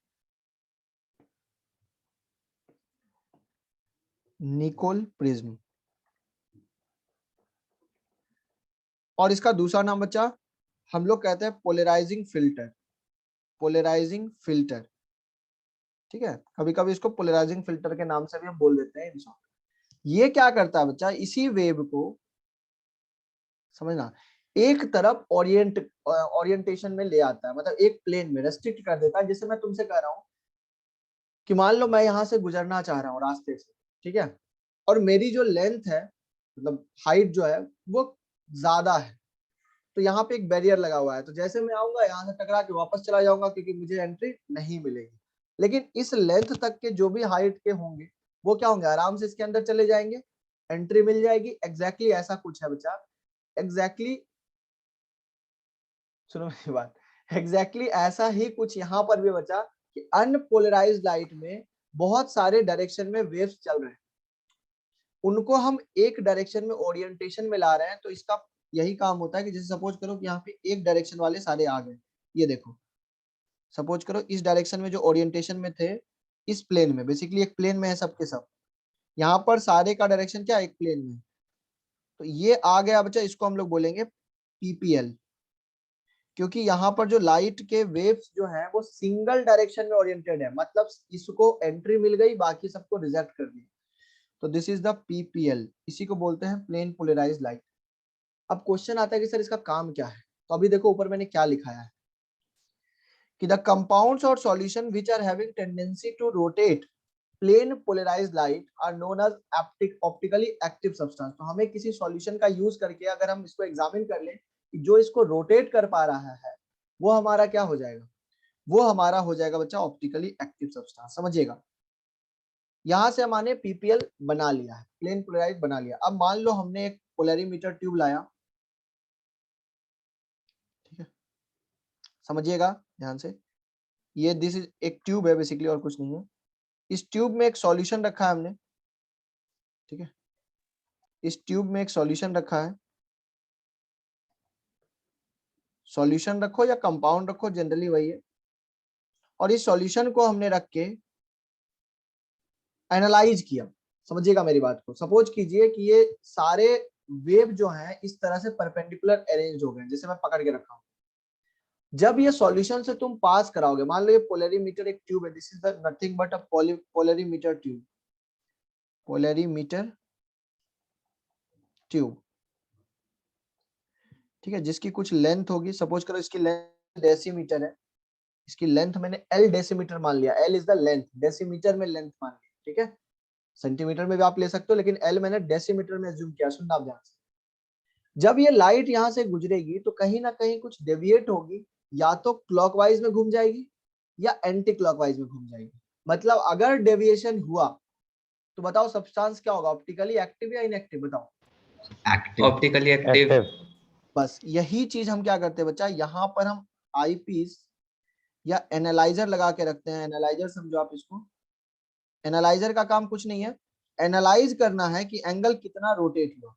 निकोल प्रिज्म। और इसका दूसरा नाम बच्चा हम लोग कहते हैं पोलराइजिंग फिल्टर, पोलराइजिंग फिल्टर, ठीक है। कभी कभी इसको पोलराइजिंग फिल्टर के नाम से भी हम बोल देते हैं इंसान। ये क्या करता है बच्चा, इसी वेव को समझना एक तरफ ओरिएंटेशन में ले आता है, मतलब एक प्लेन में रेस्ट्रिक्ट कर देता है। जैसे मैं तुमसे कह रहा हूं कि मान लो मैं यहां से गुजरना चाह रहा हूं रास्ते से, ठीक है, और मेरी जो लेंथ है, मतलब हाइट जो है वो ज्यादा है, तो यहाँ पे एक बैरियर लगा हुआ है, तो जैसे मैं आऊंगा यहाँ से टकरा के वापस चला जाऊंगा क्योंकि मुझे एंट्री नहीं मिलेगी। लेकिन इस लेंथ तक के जो भी हाइट के होंगे वो क्या होंगे, आराम से इसके अंदर चले जाएंगे, एंट्री मिल जाएगी। एग्जैक्टली ऐसा कुछ है बच्चा, एग्जैक्टली सुनो मेरी बात, एग्जैक्टली ऐसा ही कुछ यहाँ पर भी बचा कि अनपोलराइज्ड लाइट में बहुत सारे डायरेक्शन में वेव्स चल रहे हैं, उनको हम एक डायरेक्शन में ओरिएंटेशन में ला रहे हैं। तो इसका यही काम होता है कि जैसे सपोज करो कि यहाँ पे एक डायरेक्शन वाले सारे आ गए, ये देखो, सपोज करो इस डायरेक्शन में जो ओरिएंटेशन में थे, इस प्लेन में, बेसिकली एक प्लेन में है सबके सब, यहाँ पर सारे का डायरेक्शन क्या, एक प्लेन में, तो ये आ गया बच्चा, इसको हम लोग बोलेंगे पीपीएल, क्योंकि यहाँ पर जो लाइट के वेव्स जो है वो सिंगल डायरेक्शन में ओरिएंटेड है, मतलब इसको एंट्री मिल गई, बाकी सबको रिजेक्ट कर दिया, तो दिस इज द पीपीएल, इसी को बोलते हैं प्लेन पोलराइज्ड लाइट। अब क्वेश्चन आता है कि सर इसका काम क्या है, तो अभी देखो ऊपर मैंने क्या लिखाया है कि द कंपाउंड्स और solution which are having tendency to rotate plane polarised light are known as optically active substance. तो हमें किसी सॉल्यूशन का यूज करके अगर हम इसको एग्जामिन कर लें कि जो इसको रोटेट कर पा रहा है वो हमारा क्या हो जाएगा, वो हमारा हो जाएगा बच्चा ऑप्टिकली एक्टिव सब्सटेंस। समझिएगा, यहां से हमने पीपीएल बना लिया है, प्लेन पोलराइज्ड बना लिया। अब मान लो हमने एक पोलरिमीटर ट्यूब लाया, ठीक है, समझिएगा ध्यान से, ये दिस इज एक ट्यूब है बेसिकली और कुछ नहीं है। इस ट्यूब में एक सॉल्यूशन रखा है हमने, ठीक है, इस ट्यूब में एक सॉल्यूशन रखा है, सॉल्यूशन रखो या कंपाउंड रखो, जनरली वही है। और इस सॉल्यूशन को हमने रख के एनालाइज किया। समझिएगा मेरी बात को। सपोज कीजिए कि ये सारे वेव जो हैं इस तरह से परपेंडिकुलर अरेंज हो गए, जैसे मैं पकड़ के रखा हूं। जब ये सॉल्यूशन से तुम पास कराओगे, मान लो ये पोलरीमीटर एक ट्यूब है, this is the nothing but a polarimeter tube, polarimeter tube, ठीक है, जिसकी कुछ लेंथ होगी। सपोज करो इसकी लेंथ डेसीमीटर है, इसकी लेंथ मैंने एल डेसीमीटर मान लिया, L is the length, decimetre में लेंथ मान लिया, ठीक है। सेंटीमीटर में भी आप ले सकते हो, लेकिन एल मैंने डेसीमीटर में अज्यूम किया। सुनना आप ध्यान से। जब ये लाइट यहां से गुजरेगी तो कहीं ना कहीं कुछ डेविएट होगी, या तो क्लॉकवाइज में घूम जाएगी या एंटी क्लॉकवाइज में घूम जाएगी। मतलब अगर डेविएशन हुआ तो बताओ सब्सटेंस क्या होगा, ऑप्टिकली एक्टिव या इनएक्टिव, बताओ। Optically active. बस यही चीज हम क्या करते हैं बच्चा, यहाँ पर हम आईपीस या एनालाइजर लगा के रखते हैं। एनालाइजर समझो आप इसको। एनालाइजर का काम कुछ नहीं है, एनालाइज करना है कि एंगल कितना रोटेट हुआ।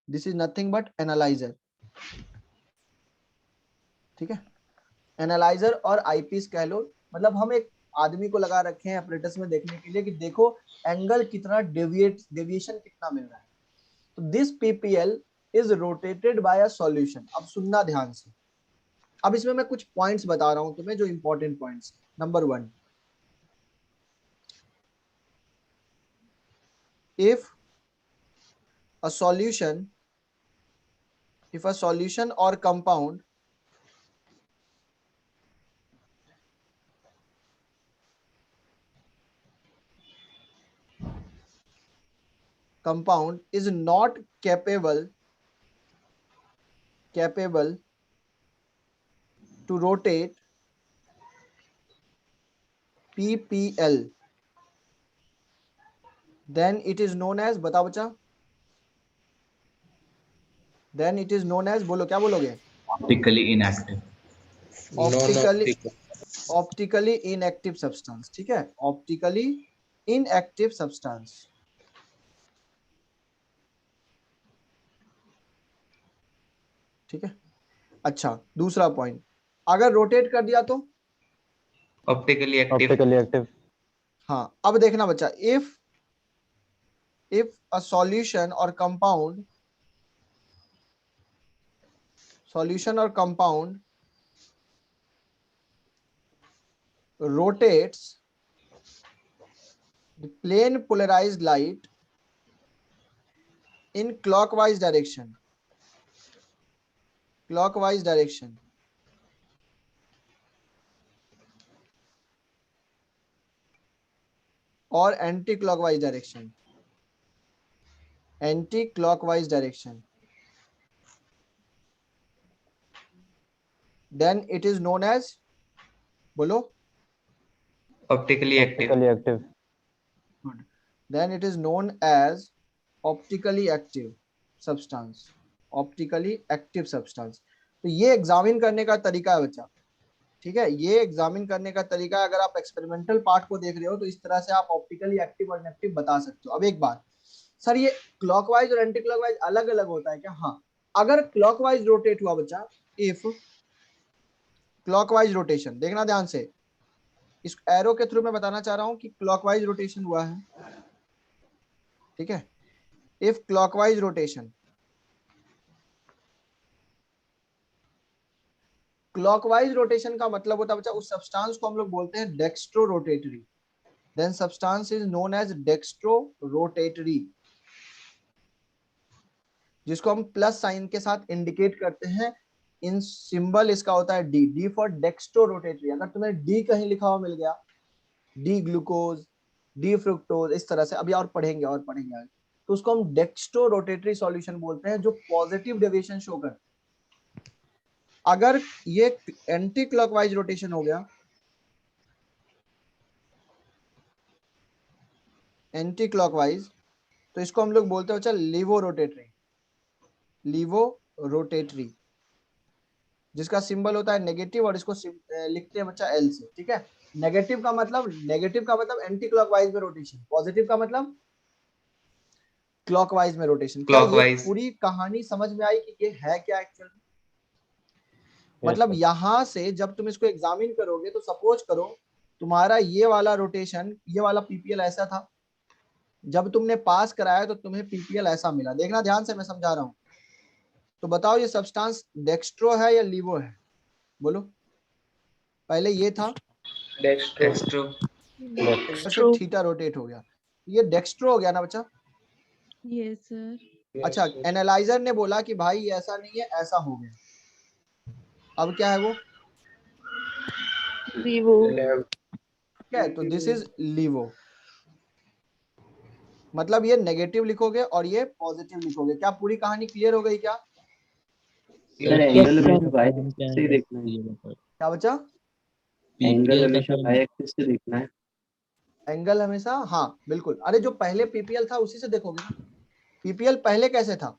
This is nothing but analyser, ठीक है। एनालाइजर और आईपीस कह लो। मतलब हम एक आदमी को लगा रखे हैं apparatus में देखने के लिए कि देखो एंगल कितना डेविएशन कितना मिल रहा है। तो this PPL is rotated bye a solution. अब सुनना ध्यान से। अब इसमें मैं कुछ पॉइंट्स बता रहा हूं तुम्हें जो important points. Number 1, if a solution or compound is not capable to rotate PPL, then it is known as, बताओ बच्चा, then it is known as, बोलो क्या बोलोगे, optically inactive, optically inactive substance, ठीक है, ऑप्टिकली इनएक्टिव सब्सटेंस। ठीक है। अच्छा, दूसरा पॉइंट, अगर रोटेट कर दिया तो ऑप्टिकली एक्टिव। हाँ, अब देखना बच्चा, if a solution or compound rotates the plane polarized light in clockwise direction or anti-clockwise direction, then it is known as, बोलो, optically active. then it is known as optically active substance, optically active substance। तो ये एग्जामिन करने का तरीका है बच्चा, ठीक है, ये एग्जामिन करने का तरीका है। अगर आप एक्सपेरिमेंटल पार्ट को देख रहे हो तो इस तरह से आप ऑप्टिकली एक्टिव और इनएक्टिव बता सकते हो। अब एक बात, सर ये क्लॉकवाइज और एंटी क्लॉकवाइज अलग अलग होता है क्या? हाँ, अगर क्लॉकवाइज रोटेट हुआ बच्चा, इफ क्लॉकवाइज रोटेशन, देखना ध्यान से, इस एरो के थ्रू मैं बताना चाह रहा हूं कि क्लॉकवाइज रोटेशन हुआ है, ठीक है। If clockwise rotation, clockwise rotation का मतलब होता है बच्चा, उस सब्सटेंस को हम लोग बोलते हैं dextro rotatory, then substance is known as dextro rotatory, जिसको हम प्लस साइन के साथ इंडिकेट करते हैं। इन सिंबल इसका होता है D, D for dextro rotatory. अगर तुम्हें डी कहीं लिखा हुआ मिल गया, डी ग्लूकोज, डी फ्रुक्टोज, इस तरह से, अभी और पढ़ेंगे आगे, तो उसको हम डेक्स्ट्रो रोटेटरी सॉल्यूशन बोलते हैं, जो पॉजिटिव डेविएशन शो करते हैं। अगर ये एंटी क्लॉकवाइज रोटेशन हो गया, एंटी क्लॉकवाइज, तो इसको हम लोग बोलते हैं बच्चा लीवो रोटेटरी, जिसका सिंबल होता है नेगेटिव, और इसको लिखते हैं बच्चा एल से, ठीक है। नेगेटिव का मतलब एंटी क्लॉकवाइज में रोटेशन, पॉजिटिव का मतलब क्लॉकवाइज में रोटेशन। क्या ये पूरी कहानी समझ में आई कि ये है क्या एक्चुअल में? मतलब यहाँ से जब तुम इसको एग्जामिन करोगे तो सपोज करो तुम्हारा ये वाला रोटेशन, ये वाला पीपीएल ऐसा था, जब तुमने पास कराया तो तुम्हें पीपीएल ऐसा मिला। देखना ध्यान से, मैं समझा रहा हूँ। तो बताओ ये सब्सटेंस डेक्स्ट्रो है या लीवो है? बोलो। पहले ये था, डेक्स्ट्रो। इधर से थीटा रोटेट हो गया, ये डेक्स्ट्रो हो गया ना बच्चा? Yes, sir. अच्छा, एनालाइजर ने बोला कि भाई ये ऐसा नहीं है, ऐसा हो गया। अब क्या है वो? लीवो। क्या है? तो दिस इज लीवो। मतलब ये नेगेटिव लिखोगे और ये पॉजिटिव लिखोगे। क्या पूरी कहानी क्लियर हो गई क्या? सर एंगल हमेशा बाय एक्सिस से ही देखना है। क्या बच्चा? एंगल हमेशा बाय एक्सिस से देखना है। एंगल हमेशा, हाँ बिल्कुल। अरे जो पहले पीपीएल था उसी से देखोगे ना। पीपीएल पहले कैसे था?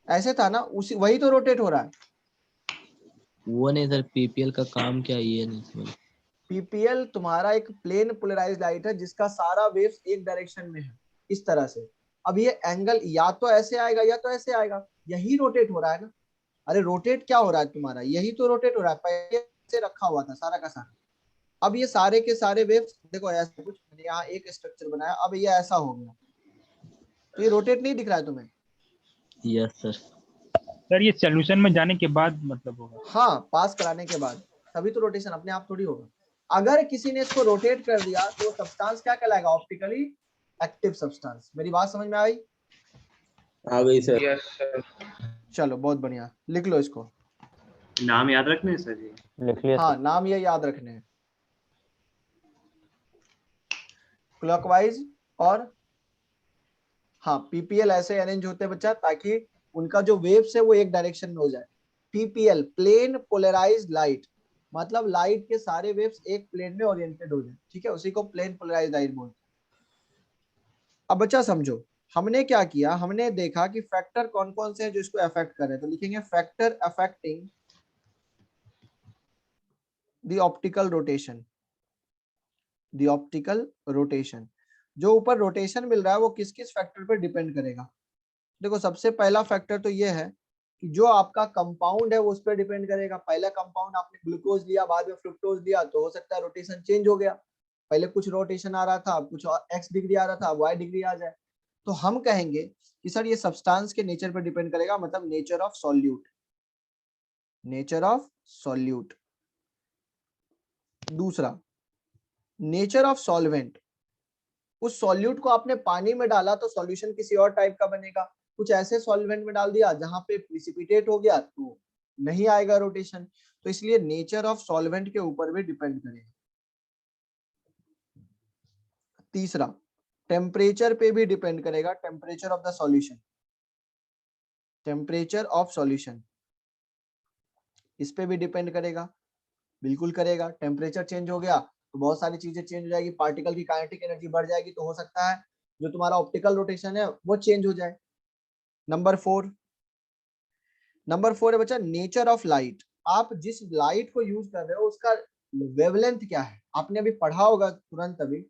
ऐसे था ना, उसी वही तो रोटेट हो रहा है। वो नहीं सर, पीपीएल का काम क्या है ये नहीं समझ। पीपीएल तुम्हारा एक प्लेन पोलराइज्ड लाइट है जिसका सारा वेव्स एक डायरेक्शन में है, इस तरह से। अब ये एंगल या तो ऐसे आएगा या तो ऐसे आएगा, यही रोटेट हो रहा है ना। अरे रोटेट क्या हो रहा है तुम्हारा? यही तो रोटेट हो रहा है। पहले से रखा हुआ था सारा का सारा। अब ये सारे के सारे वेव्स देखो ऐसा कुछ, मैंने यहाँ एक स्ट्रक्चर बनाया, अब ये ऐसा हो गया, तो ये रोटेट नहीं दिख रहा है तुम्हें? Yes sir. सर ये सोल्यूशन में जाने के बाद मतलब होगा? हाँ, पास कराने के बाद, तभी तो रोटेशन अपने आप थोड़ी होगा। अगर किसी ने इसको रोटेट कर दिया तो सब्सटेंस क्या कहलाएगा? Optically active substance. मेरी बात समझ में आई? आ गई सर। Yes sir. चलो बहुत बढ़िया, लिख लो इसको। नाम याद रखने हैं सर जी? लिख लिया हाँ, नाम ये याद रखने हैं, क्लॉकवाइज। और हाँ, पीपीएल ऐसे अरेंज होते हैं बच्चा ताकि उनका जो वेव्स है वो एक डायरेक्शन में हो जाए। पीपीएल प्लेन पोलराइज्ड लाइट, मतलब लाइट के सारे वेव्स एक प्लेन में ओरिएंटेड हो जाए, ठीक है, उसी को प्लेन पोलराइज्ड लाइट बोलते हैं। अब बच्चा समझो, हमने क्या किया, हमने देखा कि फैक्टर कौन कौन से हैं जो इसको अफेक्ट कर रहे हैं। तो लिखेंगे factor affecting the optical rotation. The optical rotation, जो ऊपर रोटेशन मिल रहा है वो किस किस फैक्टर पर डिपेंड करेगा? देखो सबसे पहला फैक्टर तो ये है कि जो आपका कंपाउंड है वो उस पर डिपेंड करेगा। पहला कंपाउंड आपने ग्लूकोज लिया, बाद में फ्रुक्टोज लिया, तो हो सकता है रोटेशन चेंज हो गया। पहले कुछ रोटेशन आ रहा था, अब कुछ एक्स डिग्री आ रहा था, अब वाई डिग्री आ जाए। तो हम कहेंगे कि सर ये सब्सटेंस के नेचर पर डिपेंड करेगा, मतलब nature of solute. Nature of solute. दूसरा, नेचर ऑफ सॉल्वेंट। उस सॉल्यूट को आपने पानी में डाला तो सॉल्यूशन किसी और टाइप का बनेगा। कुछ ऐसे सॉल्वेंट में डाल दिया जहां पे प्रिसिपिटेट हो गया तो नहीं आएगा रोटेशन। तो इसलिए नेचर ऑफ सॉल्वेंट के ऊपर भी डिपेंड करेगा। तीसरा, टेम्परेचर पे भी डिपेंड करेगा, temperature of the solution. Temperature of solution इस पे भी डिपेंड करेगा, बिल्कुल करेगा। टेम्परेचर चेंज हो गया तो बहुत सारी चीजें चेंज हो जाएगी, पार्टिकल की काइनेटिक एनर्जी बढ़ जाएगी, तो हो सकता है जो तुम्हारा ऑप्टिकल रोटेशन है वो चेंज हो जाए। नंबर फोर है बच्चा नेचर ऑफ लाइट। आप जिस लाइट को यूज कर रहे हो उसका वेवलेंथ क्या है? आपने अभी पढ़ा होगा तुरंत अभी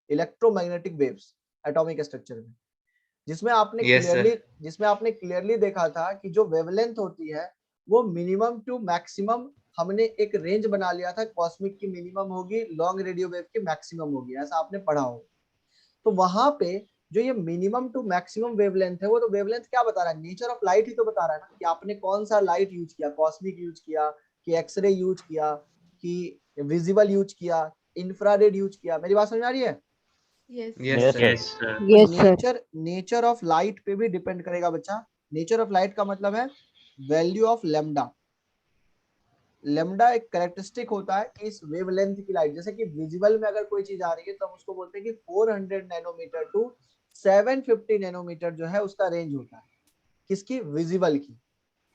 इलेक्ट्रोमैग्नेटिक वेव्स एटॉमिक स्ट्रक्चर में, जिसमें आपने क्लियरली देखा था कि जो वेवलेंथ होती है वो मिनिमम टू मैक्सिमम, हमने एक रेंज बना लिया था। कॉस्मिक की मिनिमम होगी, लॉन्ग रेडियो वेव की मैक्सिमम होगी, ऐसा आपने पढ़ा होगा। तो वहां पे जो ये मिनिमम टू मैक्सिमम वेवलेंथ है, वो तो वेवलेंथ क्या बता रहा है? नेचर ऑफ लाइट ही तो बता रहा है ना, कि आपने कौन सा लाइट यूज किया, कॉस्मिक यूज किया कि एक्सरे यूज किया कि विजिबल यूज किया, इंफ्रारेड यूज किया। मेरी बात समझ आ रही है? नेचर ऑफ लाइट पे भी डिपेंड करेगा बच्चा। नेचर ऑफ लाइट का मतलब है वैल्यू ऑफ लेमडा। लेमडा एक कैरेक्टरिस्टिक होता है इस वेवलेंथ की लाइट। जैसे कि विजिबल में अगर कोई चीज आ रही है तो हम उसको बोलते हैं कि 400 नैनोमीटर टू 750 नैनोमीटर जो है उसका रेंज होता है, किसकी? विजिबल की।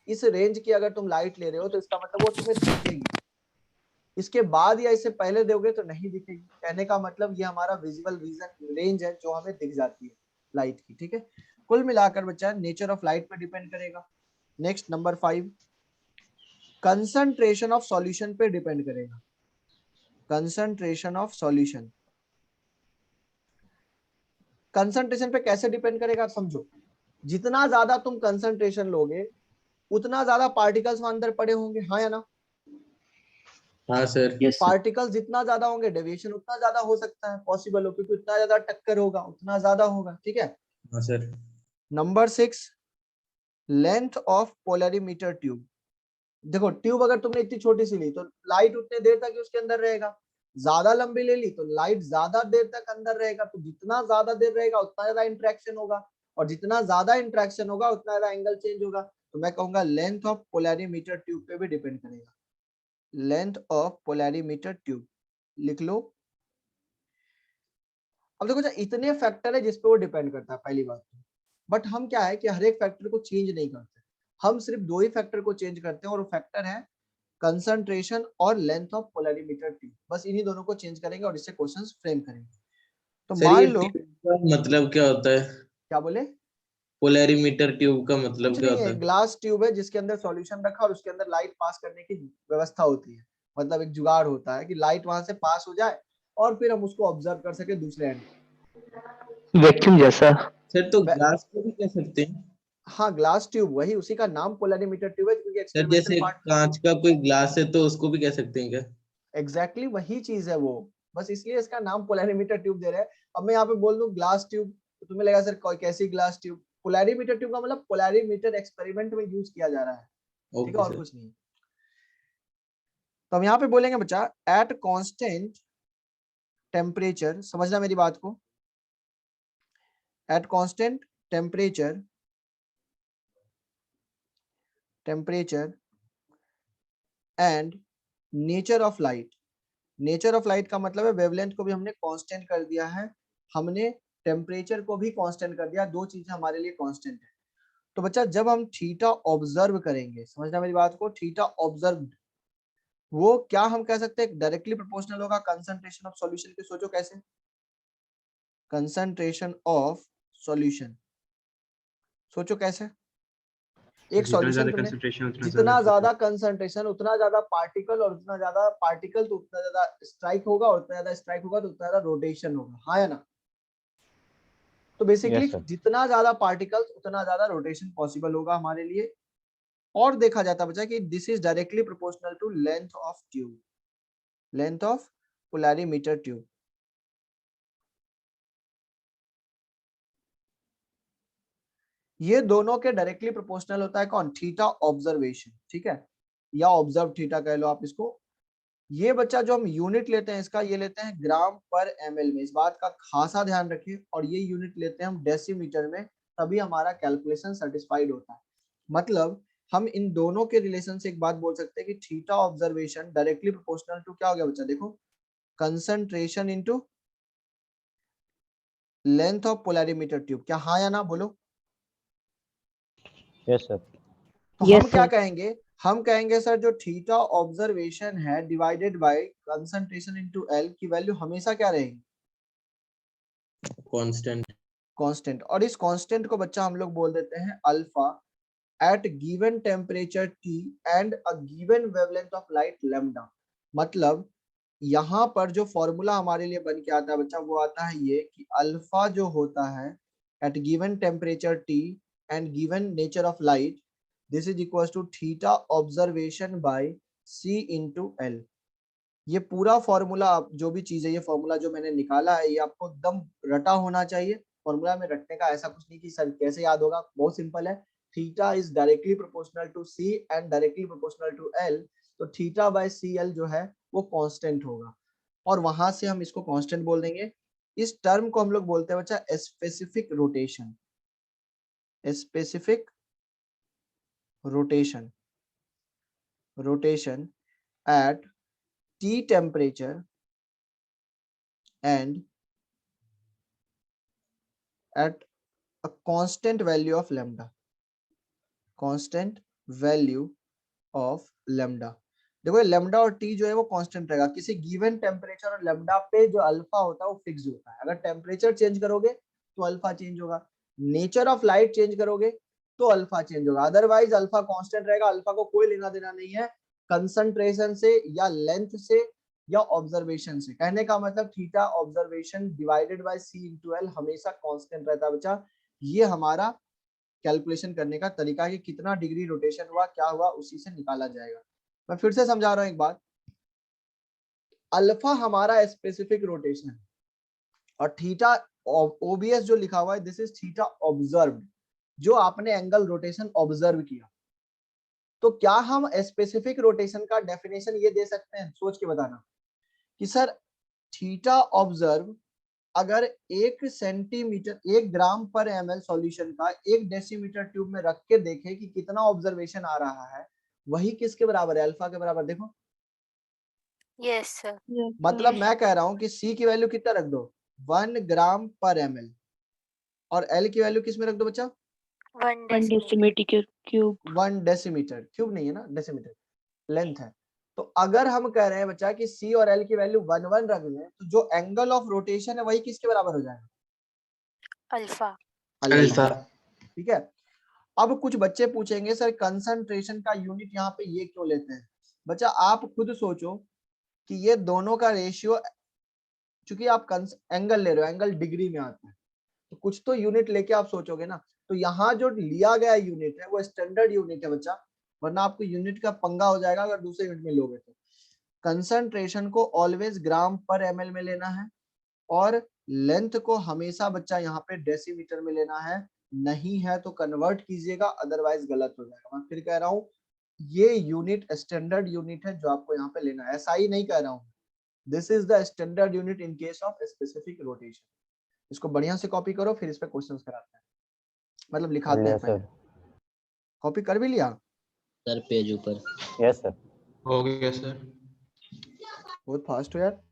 इस रेंज की अगर तुम लाइट ले रहे हो तो इसका मतलब वो तुम्हें दिखेगी, इसके बाद या इससे पहले दोगे तो नहीं दिखेगी। कहने का मतलब ये हमारा विजिबल रीजन रेंज है जो हमें दिख जाती है लाइट की, ठीक है। कुल मिलाकर बच्चा नेचर ऑफ लाइट पे डिपेंड करेगा। Next number 5, concentration of solution पे डिपेंड करेगा। कंसंट्रेशन ऑफ सॉल्यूशन, कंसंट्रेशन पे कैसे डिपेंड करेगा समझो। जितना ज्यादा तुम कंसंट्रेशन लोगे उतना ज्यादा पार्टिकल्स वहां अंदर पड़े होंगे, हाँ या ना? हाँ सर। पार्टिकल्स जितना ज्यादा होंगे डेविएशन उतना ज्यादा हो सकता है, पॉसिबल हो, क्योंकि उतना ज्यादा टक्कर होगा उतना ज्यादा होगा, ठीक है। हाँ sir. Number 6, length of polarimeter tube. देखो ट्यूब अगर तुमने इतनी छोटी सी ली तो लाइट उतने देर तक ही उसके अंदर रहेगा, ज्यादा लंबी ले ली तो लाइट ज्यादा देर तक अंदर रहेगा, तो जितना ज्यादा देर रहेगा उतना ज्यादा इंटरेक्शन होगा, और जितना ज्यादा इंटरेक्शन होगा उतना ज्यादा एंगल चेंज होगा। तो मैं कहूंगा लेंथ ऑफ पोलरीमीटर ट्यूब पे भी डिपेंड करेगा। लेंथ ऑफ पोलरीमीटर ट्यूब लिख लो। अब देखो इतने फैक्टर है जिसपे वो डिपेंड करता है पहली बात तो, बट हम क्या है कि हर एक फैक्टर को चेंज नहीं करते, हम सिर्फ 2 ही फैक्टर को चेंज करते हैं, और वो फैक्टर है कंसंट्रेशन और लेंथ ऑफ पोलरीमीटर ट्यूब। बस इन्हीं दोनों को चेंज करेंगे और इससे क्वेश्चंस फ्रेम करेंगे। तो सर मान ये लो, ट्यूब का मतलब क्या होता है? क्या बोले? पोलरीमीटर ट्यूब का मतलब कुछ क्या नहीं होता है, है? ग्लास ट्यूब है जिसके अंदर सॉल्यूशन रखा और उसके अंदर लाइट पास करने की व्यवस्था होती है, मतलब एक जुगाड़ होता है कि लाइट वहां से पास हो जाए और फिर हम उसको ऑब्जर्व कर सके दूसरे एंड। वैक्यूम जैसा। सर तो ग्लास को भी कह सकते हैं? हाँ ग्लास ट्यूब, वही उसी का नाम पोलरीमीटर ट्यूब है, क्योंकि सर एक्सपेरिमेंटल जैसे पार्ट कांच का कोई ग्लास है तो उसको भी कह सकते हैं क्या? एग्जैक्टली वही चीज है वो, बस इसलिए इसका नाम पोलरीमीटर ट्यूब दे रहे हैं। अब मैं यहाँ पे बोल दूं ग्लास ट्यूब तो तुम्हें लगेगा सर कोई कैसी ग्लास ट्यूब? पोलरीमीटर ट्यूब का मतलब पोलरीमीटर एक्सपेरिमेंट में यूज किया जा रहा है, ठीक है, और कुछ नहीं। तो हम यहाँ पे बोलेंगे बच्चा एट कांस्टेंट टेम्परेचर, समझना मेरी बात को, at constant temperature and nature of light. Nature of light का मतलब है वेवलेंथ को भी हमने कांस्टेंट कर दिया है, हमने टेम्परेचर को भी कांस्टेंट कर दिया, 2 चीजें हमारे लिए कांस्टेंट है। तो बच्चा जब हम थीटा ऑब्जर्व करेंगे, समझना मेरी बात को, थीटा ऑब्जर्व वो क्या हम कह सकते हैं डायरेक्टली प्रोपोर्शनल होगा कंसंट्रेशन ऑफ सॉल्यूशन के। सोचो कैसे, कंसंट्रेशन ऑफ सॉल्यूशन, सोचो कैसे। एक सॉल्यूशन तुमने जितना ज्यादा कंसंट्रेशन उतना ज्यादा पार्टिकल, और उतना ज्यादा पार्टिकल तो उतना ज्यादा स्ट्राइक होगा, और उतना ज्यादा स्ट्राइक होगा तो उतना ज्यादा रोटेशन होगा, हाँ या ना? तो बेसिकली जितना ज्यादा पार्टिकल्स उतना ज्यादा रोटेशन पॉसिबल होगा हमारे लिए। और देखा जाता बच्चा कि this is directly proportional to length of tube, length of polarimeter tube. ये दोनों के डायरेक्टली प्रोपोर्शनल होता है कौन? थीटा ऑब्जर्वेशन, ठीक है, या ऑब्जर्व थीटा कह लो आप इसको। ये बच्चा जो हम यूनिट लेते हैं इसका, ये लेते हैं ग्राम पर एमएल में, इस बात का खासा ध्यान रखिए, और ये यूनिट लेते हैं हम डेसीमीटर में, तभी हमारा कैलकुलेशन सेटिस्फाइड होता है। मतलब हम इन दोनों के रिलेशन से एक बात बोल सकते हैं कि theta observation directly proportional to क्या हो गया बच्चा, देखो, concentration into length of polarimeter tube. क्या हाँ या ना बोलो? Yes sir. तो हम क्या कहेंगे, हम कहेंगे सर जो थीटा ऑब्जर्वेशन है divided by concentration into L की वैल्यू हमेशा क्या रहेगी? कांस्टेंट। कांस्टेंट। और इस कांस्टेंट को बच्चा हम लोग बोल देते हैं alpha at given temperature T and a given wavelength of light lambda. मतलब यहाँ पर जो फॉर्मूला हमारे लिए बन के आता है बच्चा वो आता है ये कि अल्फा जो होता है at given temperature T and given nature of light, this is equal to theta observation by C into L. ये पूरा फॉर्मूला जो भी चीज है, ये फॉर्मूला जो मैंने निकाला है ये आपको एकदम रटा होना चाहिए। फॉर्मूला में रटने का ऐसा कुछ नहीं कि सर कैसे याद होगा, बहुत सिंपल है। Theta is directly proportional to C and directly proportional to L, तो थीटा बाय सी एल जो है वो कांस्टेंट होगा, और वहां से हम इसको कांस्टेंट बोल देंगे। इस टर्म को हम लोग बोलते हैं बच्चा specific rotation, specific rotation, rotation at T temperature and at a constant value of lambda, constant value of lambda। देखो लैम्डा और टी जो है वो कांस्टेंट रहेगा, किसी गिवन टेम्परेचर और लैम्डा पे जो अल्फा होता है वो फिक्स होता है। अगर टेम्परेचर चेंज करोगे तो अल्फा चेंज होगा, नेचर ऑफ लाइट चेंज करोगे तो अल्फा चेंज होगा, अदरवाइज अल्फा कांस्टेंट रहेगा। अल्फा को कोई लेना देना नहीं है कंसंट्रेशन से या लेंथ से या ऑब्जर्वेशन से। कहने का मतलब theta observation divided by C into L हमेशा कांस्टेंट रहता है बच्चा। ये हमारा कैलकुलेशन करने का तरीका कि कितना डिग्री रोटेशन हुआ, क्या हुआ, उसी से निकाला जाएगा। मैं फिर से समझा रहा हूं एक बात, अल्फा हमारा स्पेसिफिक रोटेशन है और थीटा ओबीएस जो लिखा हुआ है दिस इज थीटा ऑब्जर्व्ड, जो आपने एंगल रोटेशन ऑब्जर्व किया। तो क्या हम स्पेसिफिक रोटेशन का डेफिनेशन ये दे सकते हैं, सोच के बताना, कि सर थीटा ऑब्जर्व अगर 1 सेंटीमीटर 1 ग्राम पर ml सॉल्यूशन का 1 डेसीमीटर ट्यूब में रख के देखे कि कितना ऑब्जर्वेशन आ रहा है, वही किसके बराबर है, अल्फा के बराबर। देखो यस सर। मतलब मैं कह रहा हूं कि C की वैल्यू कितना रख दो, 1 ग्राम पर ml, और L की वैल्यू किस में रख दो बच्चा, 1 1 डेसीमीटर क्यूब। 1 डेसीमीटर क्यूब नहीं है ना, डेसीमीटर लेंथ है। तो अगर हम कह रहे हैं बच्चा कि C और L की वैल्यू 1 1 रख दें, तो जो एंगल ऑफ रोटेशन है वही किसके बराबर हो जाएगा, अल्फा। अल्फा। ठीक है। अब कुछ बच्चे पूछेंगे सर कंसंट्रेशन का यूनिट यहाँ पे ये क्यों लेते हैं। बच्चा आप खुद सोचो कि ये दोनों का रेशियो, चूंकि आप एंगल ले रहे हो, एंगल डिग्री में आता है, तो कुछ तो यूनिट लेके आप सोचोगे ना। तो यहाँ जो लिया गया यूनिट है वो स्टैंडर्ड यूनिट है बच्चा, वरना आपको यूनिट का पंगा हो जाएगा अगर दूसरे यूनिट में लोगे तो। कंसंट्रेशन को ऑलवेज ग्राम पर ml में लेना है और लेंथ को हमेशा बच्चा यहाँ पे डेसीमीटर में लेना है, नहीं है तो कन्वर्ट कीजिएगा, अदरवाइज गलत हो जाएगा। मैं फिर कह रहा हूँ ये यूनिट स्टैंडर्ड यूनिट है जो आपको यहाँ पे लेना है, ऐसा ही नहीं कह रहा हूँ, this is the standard unit in case of specific rotation. इसको बढ़िया से कॉपी करो, फिर इस पे क्वेश्चंस कराते हैं, मतलब लिखाते हैं पहले। कॉपी कर भी लिया सर पेज ऊपर। Yes sir. हो गया सर। बहुत फास्ट हो यार।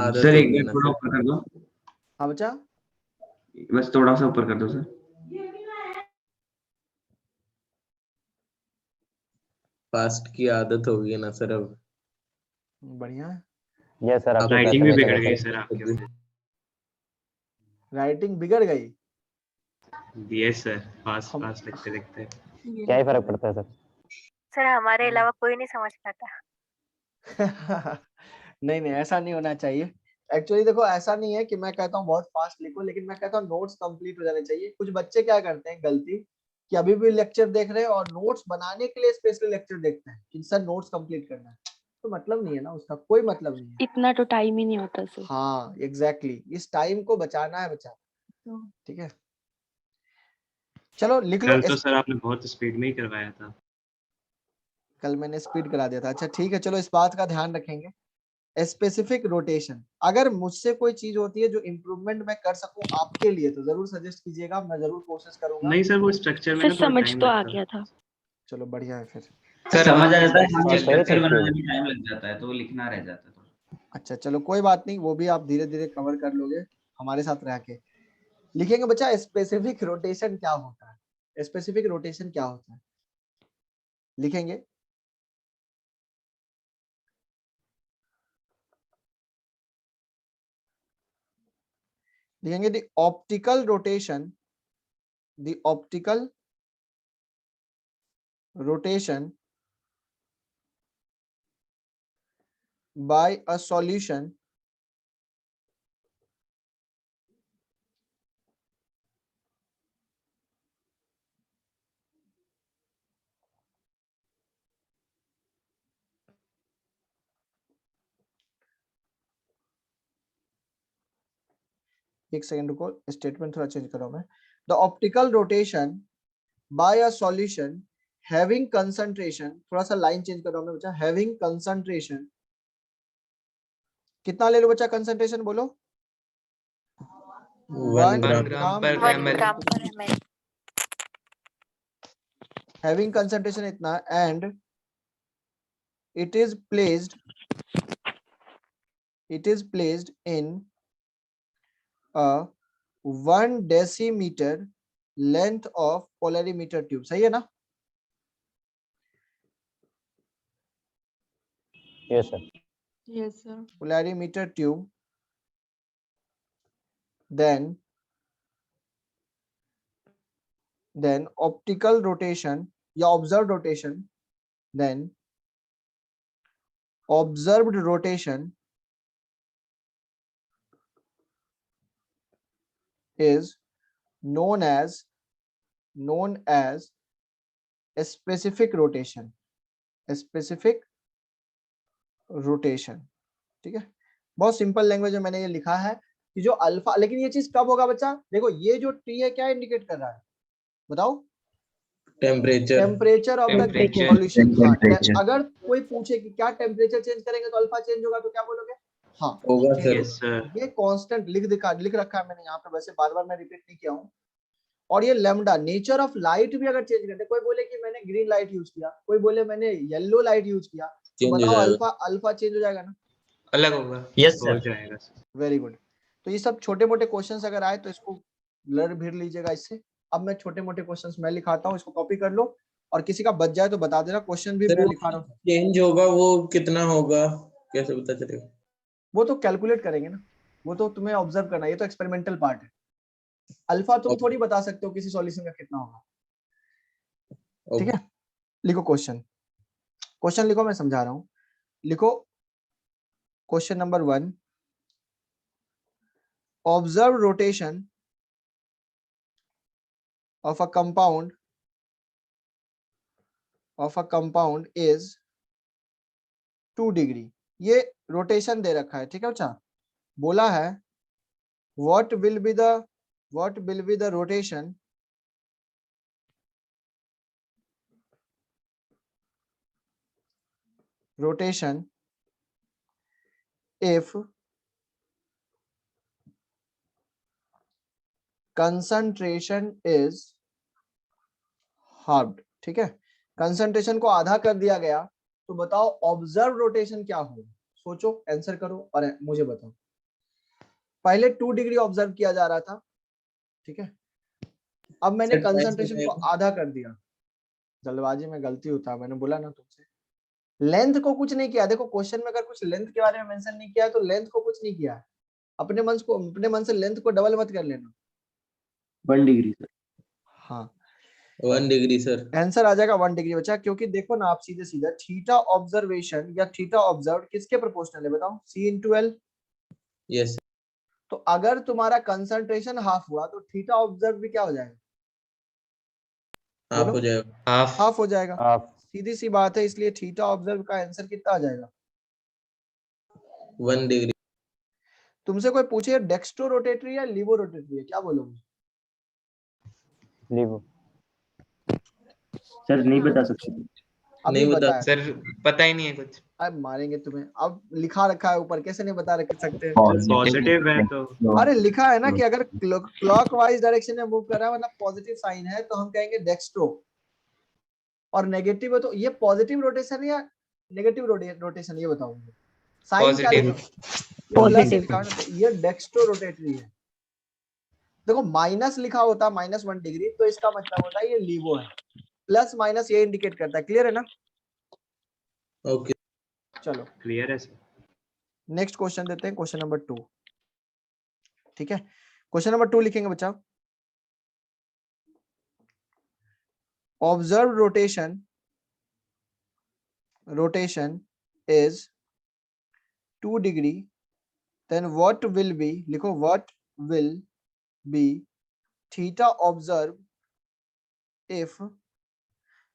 आदत सर एक होगी बार ना थोड़ा सर। ऊपर कर दो, हाँ बच्चा, बस थोड़ा सा ऊपर कर दो सर। फास्ट की आदत होगी ना सर अब। बढ़िया है। Yes sir. आपको राइटिंग पैसा भी मिलेगा बिगड़ गई सर। सर आपकी वजह से। राइटिंग बिगड़ गई। यस सर, फास्ट फास्ट लिखते लिखते। क्या ही फर्क पड़ता है सर। सर हमारे अलावा कोई नहीं समझ पाता। नहीं नहीं, ऐसा नहीं होना चाहिए। एक्चुअली देखो ऐसा नहीं है कि मैं कहता हूँ बहुत फास्ट लिखो, लेकिन मैं कहता हूँ नोट्स कंप्लीट हो जाने चाहिए। कुछ बच्चे क्या करते हैं गलती, कि अभी भी लेक्चर देख रहे हैं और नोट्स बनाने के लिए स्पेशल लेक्चर देखते हैं कि सर नोट्स कंप्लीट करना है, तो मतलब नहीं है ना, उसका कोई मतलब नहीं है। इतना तो टाइम ही नहीं होता सर। हाँ एग्जैक्टली, इस टाइम को बचाना है बच्चा, ठीक है। चलो लिख लो। कल तो सर आपने बहुत स्पीड में ही करवाया था। कल मैंने स्पीड करा दिया था। अच्छा ठीक है, चलो इस बात का ध्यान रखेंगे। स्पेसिफिक रोटेशन, अगर मुझसे कोई चीज होती है जो इम्प्रूवमेंट मैं कर सकूं आपके लिए तो जरूर सजेस्ट कीजिएगा, मैं जरूर कोशिश करूंगा। नहीं सर, वो स्ट्रक्चर में सर ना थोड़ा समझ टाइम तो आ लगता गया था। चलो बढ़िया है फिर। सर समझ आ जाता है, हमें सही स्ट्रक्चर था बनाने में टाइम लग जाता है तो वो लिखना रह जाता है थोड़ा। अच्छा चलो कोई बात नहीं, वो भी आप धीरे धीरे कवर कर लोगे हमारे साथ रह के। लिखेंगे बच्चा स्पेसिफिक रोटेशन क्या होता है, स्पेसिफिक रोटेशन क्या होता है, लिखेंगे। लिखेंगे the optical rotation, the optical rotation by a solution एक सेकंड रुको, स्टेटमेंट थोड़ा चेंज करो मैं। The optical rotation bye a solution having concentration, थोड़ा सा लाइन चेंज कर रहा हूं मैं बच्चा, हैविंग कंसंट्रेशन, कितना ले लो बच्चा कंसंट्रेशन बोलो, 1 ग्राम ग्राम पर 1 ml। ग्राम पर ml। हैविंग कंसंट्रेशन इतना, and it is placed in a 1 decimeter length of polarimeter tube, सही है ना। Yes sir. Yes, sir. polarimeter tube, then optical rotation या observed rotation, then observed rotation is known as a specific rotation. ठीक है, बहुत सिंपल लैंग्वेज में मैंने ये लिखा है कि जो अल्फा, लेकिन ये चीज कब होगा बच्चा? देखो ये जो टी है क्या इंडिकेट कर रहा है, बताओ? Temperature of the Temperature. Solution. अगर कोई पूछे कि क्या टेम्परेचर चेंज करेंगे तो अल्फा चेंज होगा, तो क्या बोलोगे? हाँ होगा सर। Yes sir. ये कांस्टेंट लिख रखा है मैंने यहाँ पे, वैसे बार बार मैं रिपीट नहीं किया हूँ। और ये लैम्डा, नेचर ऑफ लाइट भी अगर चेंज करते, कोई बोले कि मैंने ग्रीन लाइट यूज किया, कोई बोले मैंने येलो लाइट यूज किया, तो बताओ अल्फा चेंज हो जाएगा ना? अलग होगा। यस हो सर। जाएगा सर। Very good. तो ये सब छोटे मोटे क्वेश्चंस अगर आए तो इसको ब्लर भीड़ लीजिएगा इससे। अब मैं छोटे मोटे क्वेश्चंस मैं लिखाता हूँ, इसको कॉपी कर लो, और किसी का बच जाए तो बता देना। क्वेश्चन भी मैं लिखा रहा हूँ। चेंज होगा वो कितना होगा, कैसे पता चलेगा? वो तो कैलकुलेट करेंगे ना, वो तो तुम्हें ऑब्जर्व करना है, ये तो एक्सपेरिमेंटल पार्ट है। अल्फा तुम थोड़ी बता सकते हो किसी सॉल्यूशन का कितना होगा, ठीक है? लिखो क्वेश्चन लिखो, मैं समझा रहा हूँ। लिखो question number 1, observe rotation of a compound is 2 degree. ये रोटेशन दे रखा है, ठीक है बच्चा? बोला है what will be the rotation if concentration is halved। ठीक है, कंसंट्रेशन को आधा कर दिया गया, तो बताओ ऑब्जर्व रोटेशन क्या होगा? सोचो, आंसर करो और मुझे बताओ। पहले 2 डिग्री ऑब्जर्व किया जा रहा था, ठीक है? अब मैंने कंसंट्रेशन को आधा कर दिया। जल्दबाजी में गलती होता है, मैंने बोला ना तुमसे। लेंथ को कुछ नहीं किया। देखो क्वेश्चन में अगर कुछ लेंथ के बारे में मेंशन नहीं किया है तो लेंथ को कुछ नहीं किया है। अपने मन से लेंथ को डबल मत कर लेना। 1 डिग्री सर। हाँ 1 डिग्री सर। आंसर आ जाएगा 1 डिग्री बच्चा, क्योंकि देखो ना आप सीधे सीधा थीटा ऑब्जर्वेशन या थीटा ऑब्जर्व किसके प्रोपोर्शनल है बताओ? C into L। यस। तो अगर तुम्हारा कंसंट्रेशन हाफ हुआ तो थीटा ऑब्जर्व भी क्या हो जाएगा? हाफ हो जाएगा। हाफ हो जाएगा। सीधी सी बात है, इसलिए थीटा ऑब्जर्व का आंसर कितना आ जाएगा? 1 डिग्री। तुमसे कोई पूछे डेक्स्ट्रो रोटेटरी या लीवो रोटेटरी है, क्या बोलोगे? लीवो। सर नहीं बता सकते। अभी नहीं बता बताया सर, पता ही नहीं है कुछ। अब मारेंगे तुम्हें। अब लिखा रखा है ऊपर, कैसे नहीं बता रख सकते? पॉजिटिव है तो अरे लिखा है ना कि अगर क्लॉकवाइज डायरेक्शन में मूव कर रहा है मतलब पॉजिटिव साइन है, तो हम कहेंगे डेक्स्ट्रो। और नेगेटिव है तो ये पॉजिटिव रोटेशन या नेगेटिव रोटेशन, ये बताओ मुझे। साइन क्या Positive. लिखा है? ये डेक्स्ट्रो रोटेटरी है। देखो माइनस लिखा होता -1 डिग्री तो इसका मतलब होता है ये लीवो है। प्लस माइनस ये इंडिकेट करता है। क्लियर है ना? ओके चलो क्लियर है सर। नेक्स्ट क्वेश्चन देते हैं, क्वेश्चन नंबर 2। ठीक है, क्वेश्चन नंबर 2 लिखेंगे बच्चा। Observe rotation is 2 degree, then what will be, लिखो what will be theta observe if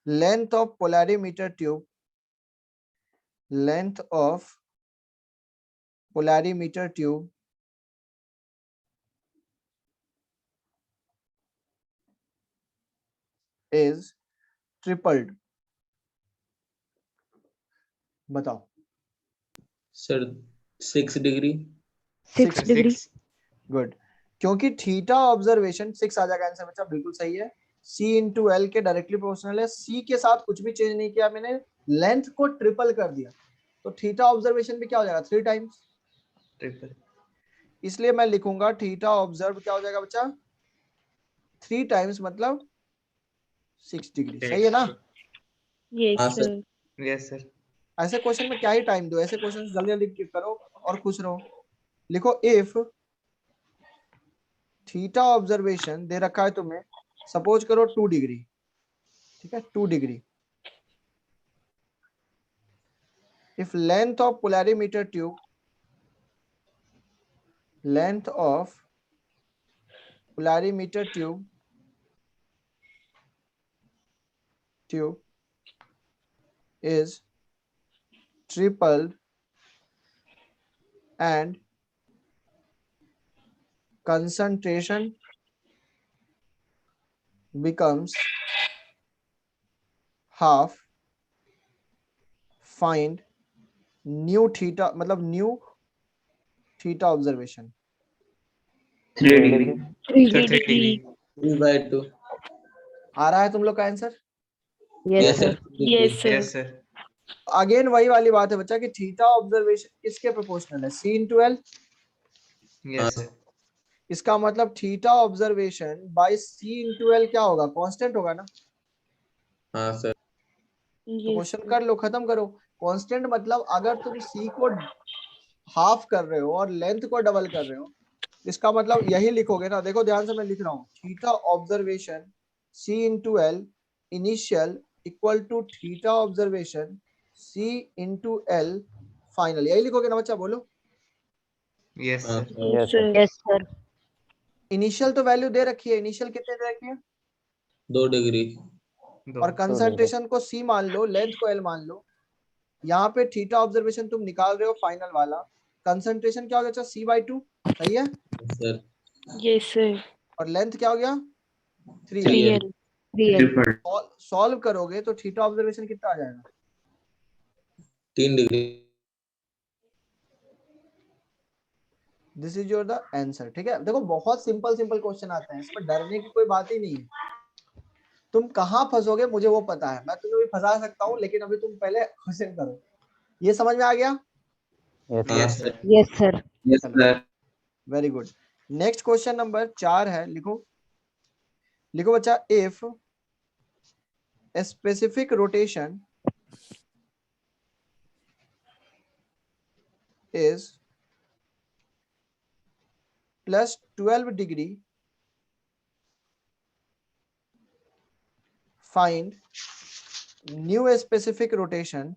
length of polarimeter tube is tripled। बताओ। Sir 6 degree. 6 डिग्री। गुड, क्योंकि थीटा ऑब्जर्वेशन 6 आ जाएगा आंसर बच्चा, बिल्कुल सही है। C into L के डायरेक्टली प्रोपोर्शनल है। C के साथ कुछ भी चेंज नहीं किया मैंने, लेंथ को ट्रिपल कर दिया, तो थीटा ऑब्जर्वेशन भी क्या हो जाएगा? 3 टाइम्स। ट्रिपल। इसलिए मैं लिखूंगा थीटा ऑब्जर्व क्या हो जाएगा बच्चा? 3 टाइम्स मतलब 6 डिग्री। सही है ना? Yes sir. Yes sir. ऐसे क्वेश्चन में क्या ही टाइम दो, ऐसे क्वेश्चन जल्दी जल्दी करो और खुश रहो। लिखो इफ थीटा ऑब्जर्वेशन दे रखा है तुम्हें, सपोज करो 2 डिग्री, ठीक है? 2 degree. If length of polarimeter tube polarimeter tube is tripled and concentration becomes half, find new theta, मतलब new theta observation. 3 degree. 3 degree. 3/2. आ रहा है तुम लोग का answer? Yes, sir. Yes, sir. Yes, sir. Again वही वाली बात है बच्चा कि थीटा ऑब्जर्वेशन किसके प्रोपोर्शनल है? C into L. Yes, sir. इसका मतलब theta observation bye C into L क्या होगा? कांस्टेंट होगा ना? हाँ सर। तो Yes. क्वेश्चन कर लो, खत्म करो। कांस्टेंट मतलब अगर तुम C को हाफ कर रहे हो और लेंथ को डबल कर रहे हो, इसका मतलब यही लिखोगे ना। देखो ध्यान से मैं लिख रहा हूँ, theta observation C into L initial equal to theta observation C into L final, यही लिखोगे ना बच्चा? बोलो। Yes, हाँ sir. Sir. Yes, sir. Yes, sir. Initial तो वैल्यू दे रखी है, इनिशियल कितने दे रखी है? 2 डिग्री। और कंसंट्रेशन को C मान लो, लेंथ को L मान लो। यहाँ पे थीटा ऑब्जर्वेशन तुम निकाल रहे हो फाइनल वाला, कंसंट्रेशन क्या हो गया? C/2, सही है? सर। Yes, sir. और लेंथ क्या हो गया? 3L। 3L. 3L. सॉल्व करोगे तो थीटा ऑब्जर्वेशन कितना आ जाएगा? 3 degree. This is your the answer. ठीक है, देखो बहुत सिंपल क्वेश्चन आते हैं, इसमें डरने की कोई बात ही नहीं है। तुम कहाँ फंसोगे मुझे वो पता है, मैं तुम्हें भी फंसा सकता हूँ, लेकिन अभी तुम पहले क्वेश्चन करो। ये समझ में आ गया? Yes, sir. Yes, sir. Yes, sir. Very good. Next question number 4 है, लिखो बच्चा। If a specific rotation is plus 12 degree, find new specific rotation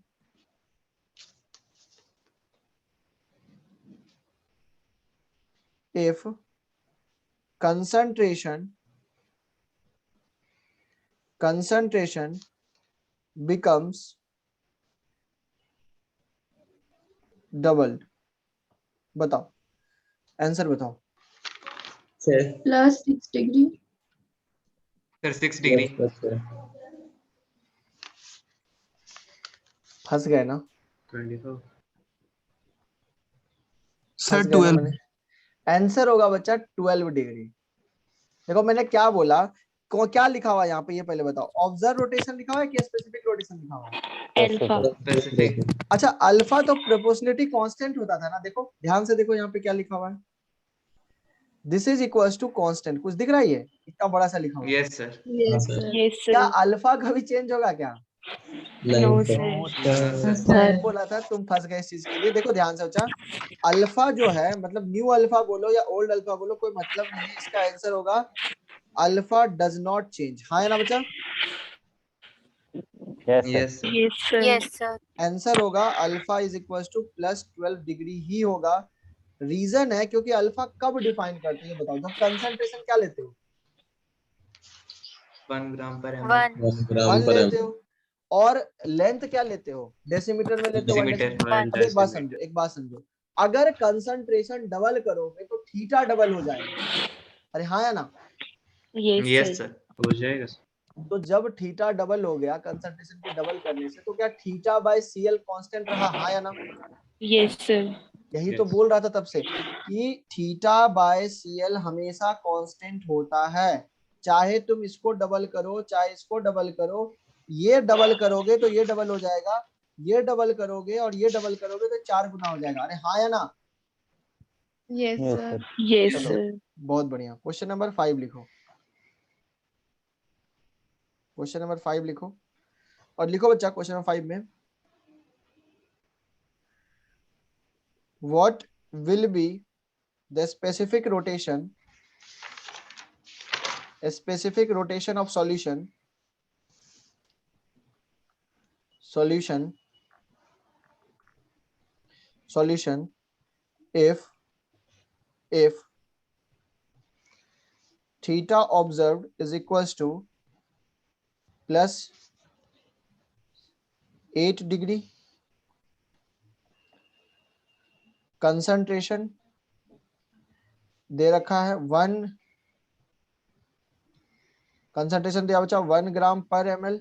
if concentration becomes doubled. बताओ, आंसर बताओ। Sir. Plus 6 degree. Sir, 6 degree. फंस गए ना? 24. सर 12। आंसर होगा बच्चा 12 डिग्री। देखो मैंने क्या बोला, क्या लिखा हुआ है यहाँ पे, ये पहले बताओ। ऑब्जर्व रोटेशन लिखा हुआ है कि स्पेसिफिक रोटेशन लिखा हुआ है? Alpha. Specific. अच्छा, अल्फा तो प्रोपोर्शनलिटी कांस्टेंट होता था ना। देखो ध्यान से देखो यहाँ पे क्या लिखा हुआ है, this is equals to constant. कुछ दिख रहा है? ये इतना बड़ा सा लिखा हुआ है। Yes, sir. Yes, sir. Yes, क्या sir. अल्फा कभी चेंज होगा क्या? No, नहीं sir. No, sir. मैंने बोला था तुम फंस गए इस चीज के लिए। देखो ध्यान से बच्चा, अल्फा जो है मतलब न्यू अल्फा बोलो या ओल्ड अल्फा बोलो, कोई मतलब नहीं है। इसका आंसर होगा अल्फा डज नॉट चेंज। हाँ है ना बच्चा? Yes, sir. Yes, sir. Yes sir. Answer होगा alpha is equal to plus 12 degree ही होगा। रीजन है क्योंकि अल्फा कब डिफाइन करते हैं बताओ? जब कंसंट्रेशन क्या लेते हो? 1 gram per ml. 1 1 ग्राम 1 पर लेते हो। और लेंथ क्या लेते हो? डेसीमीटर में लेते हो। 1 Decimeter. डेसीमीटर। 1 अब एक बात decimeter. समझो, अगर कंसंट्रेशन डबल करोगे तो थीटा डबल हो जाएगा। अरे हाँ या ना? Yes, Yes, sir. sir. हो जाएगा sir. तो जब थीटा डबल हो गया कंसंट्रेशन को डबल करने से, तो क्या थीटा बाय सीएल कांस्टेंट रहा? हाँ या ना? Yes, sir. यही तो Yes. बोल रहा था तब से कि थीटा बाय सीएल हमेशा कांस्टेंट होता है। चाहे तुम इसको डबल करो चाहे इसको डबल करो, ये डबल करोगे तो ये डबल हो जाएगा, ये डबल करोगे और ये डबल करोगे तो 4 गुना हो जाएगा। अरे हाँ या ना? Yes, sir. Yes, चलो, sir. बहुत बढ़िया। क्वेश्चन नंबर 5 लिखो। क्वेश्चन नंबर 5 लिखो और लिखो बच्चा क्वेश्चन नंबर 5 में what will be the specific rotation of solution if theta observed is equals to plus 8 degree, concentration दे रखा है 1, कंसंट्रेशन दिया बच्चा 1 ग्राम पर ml,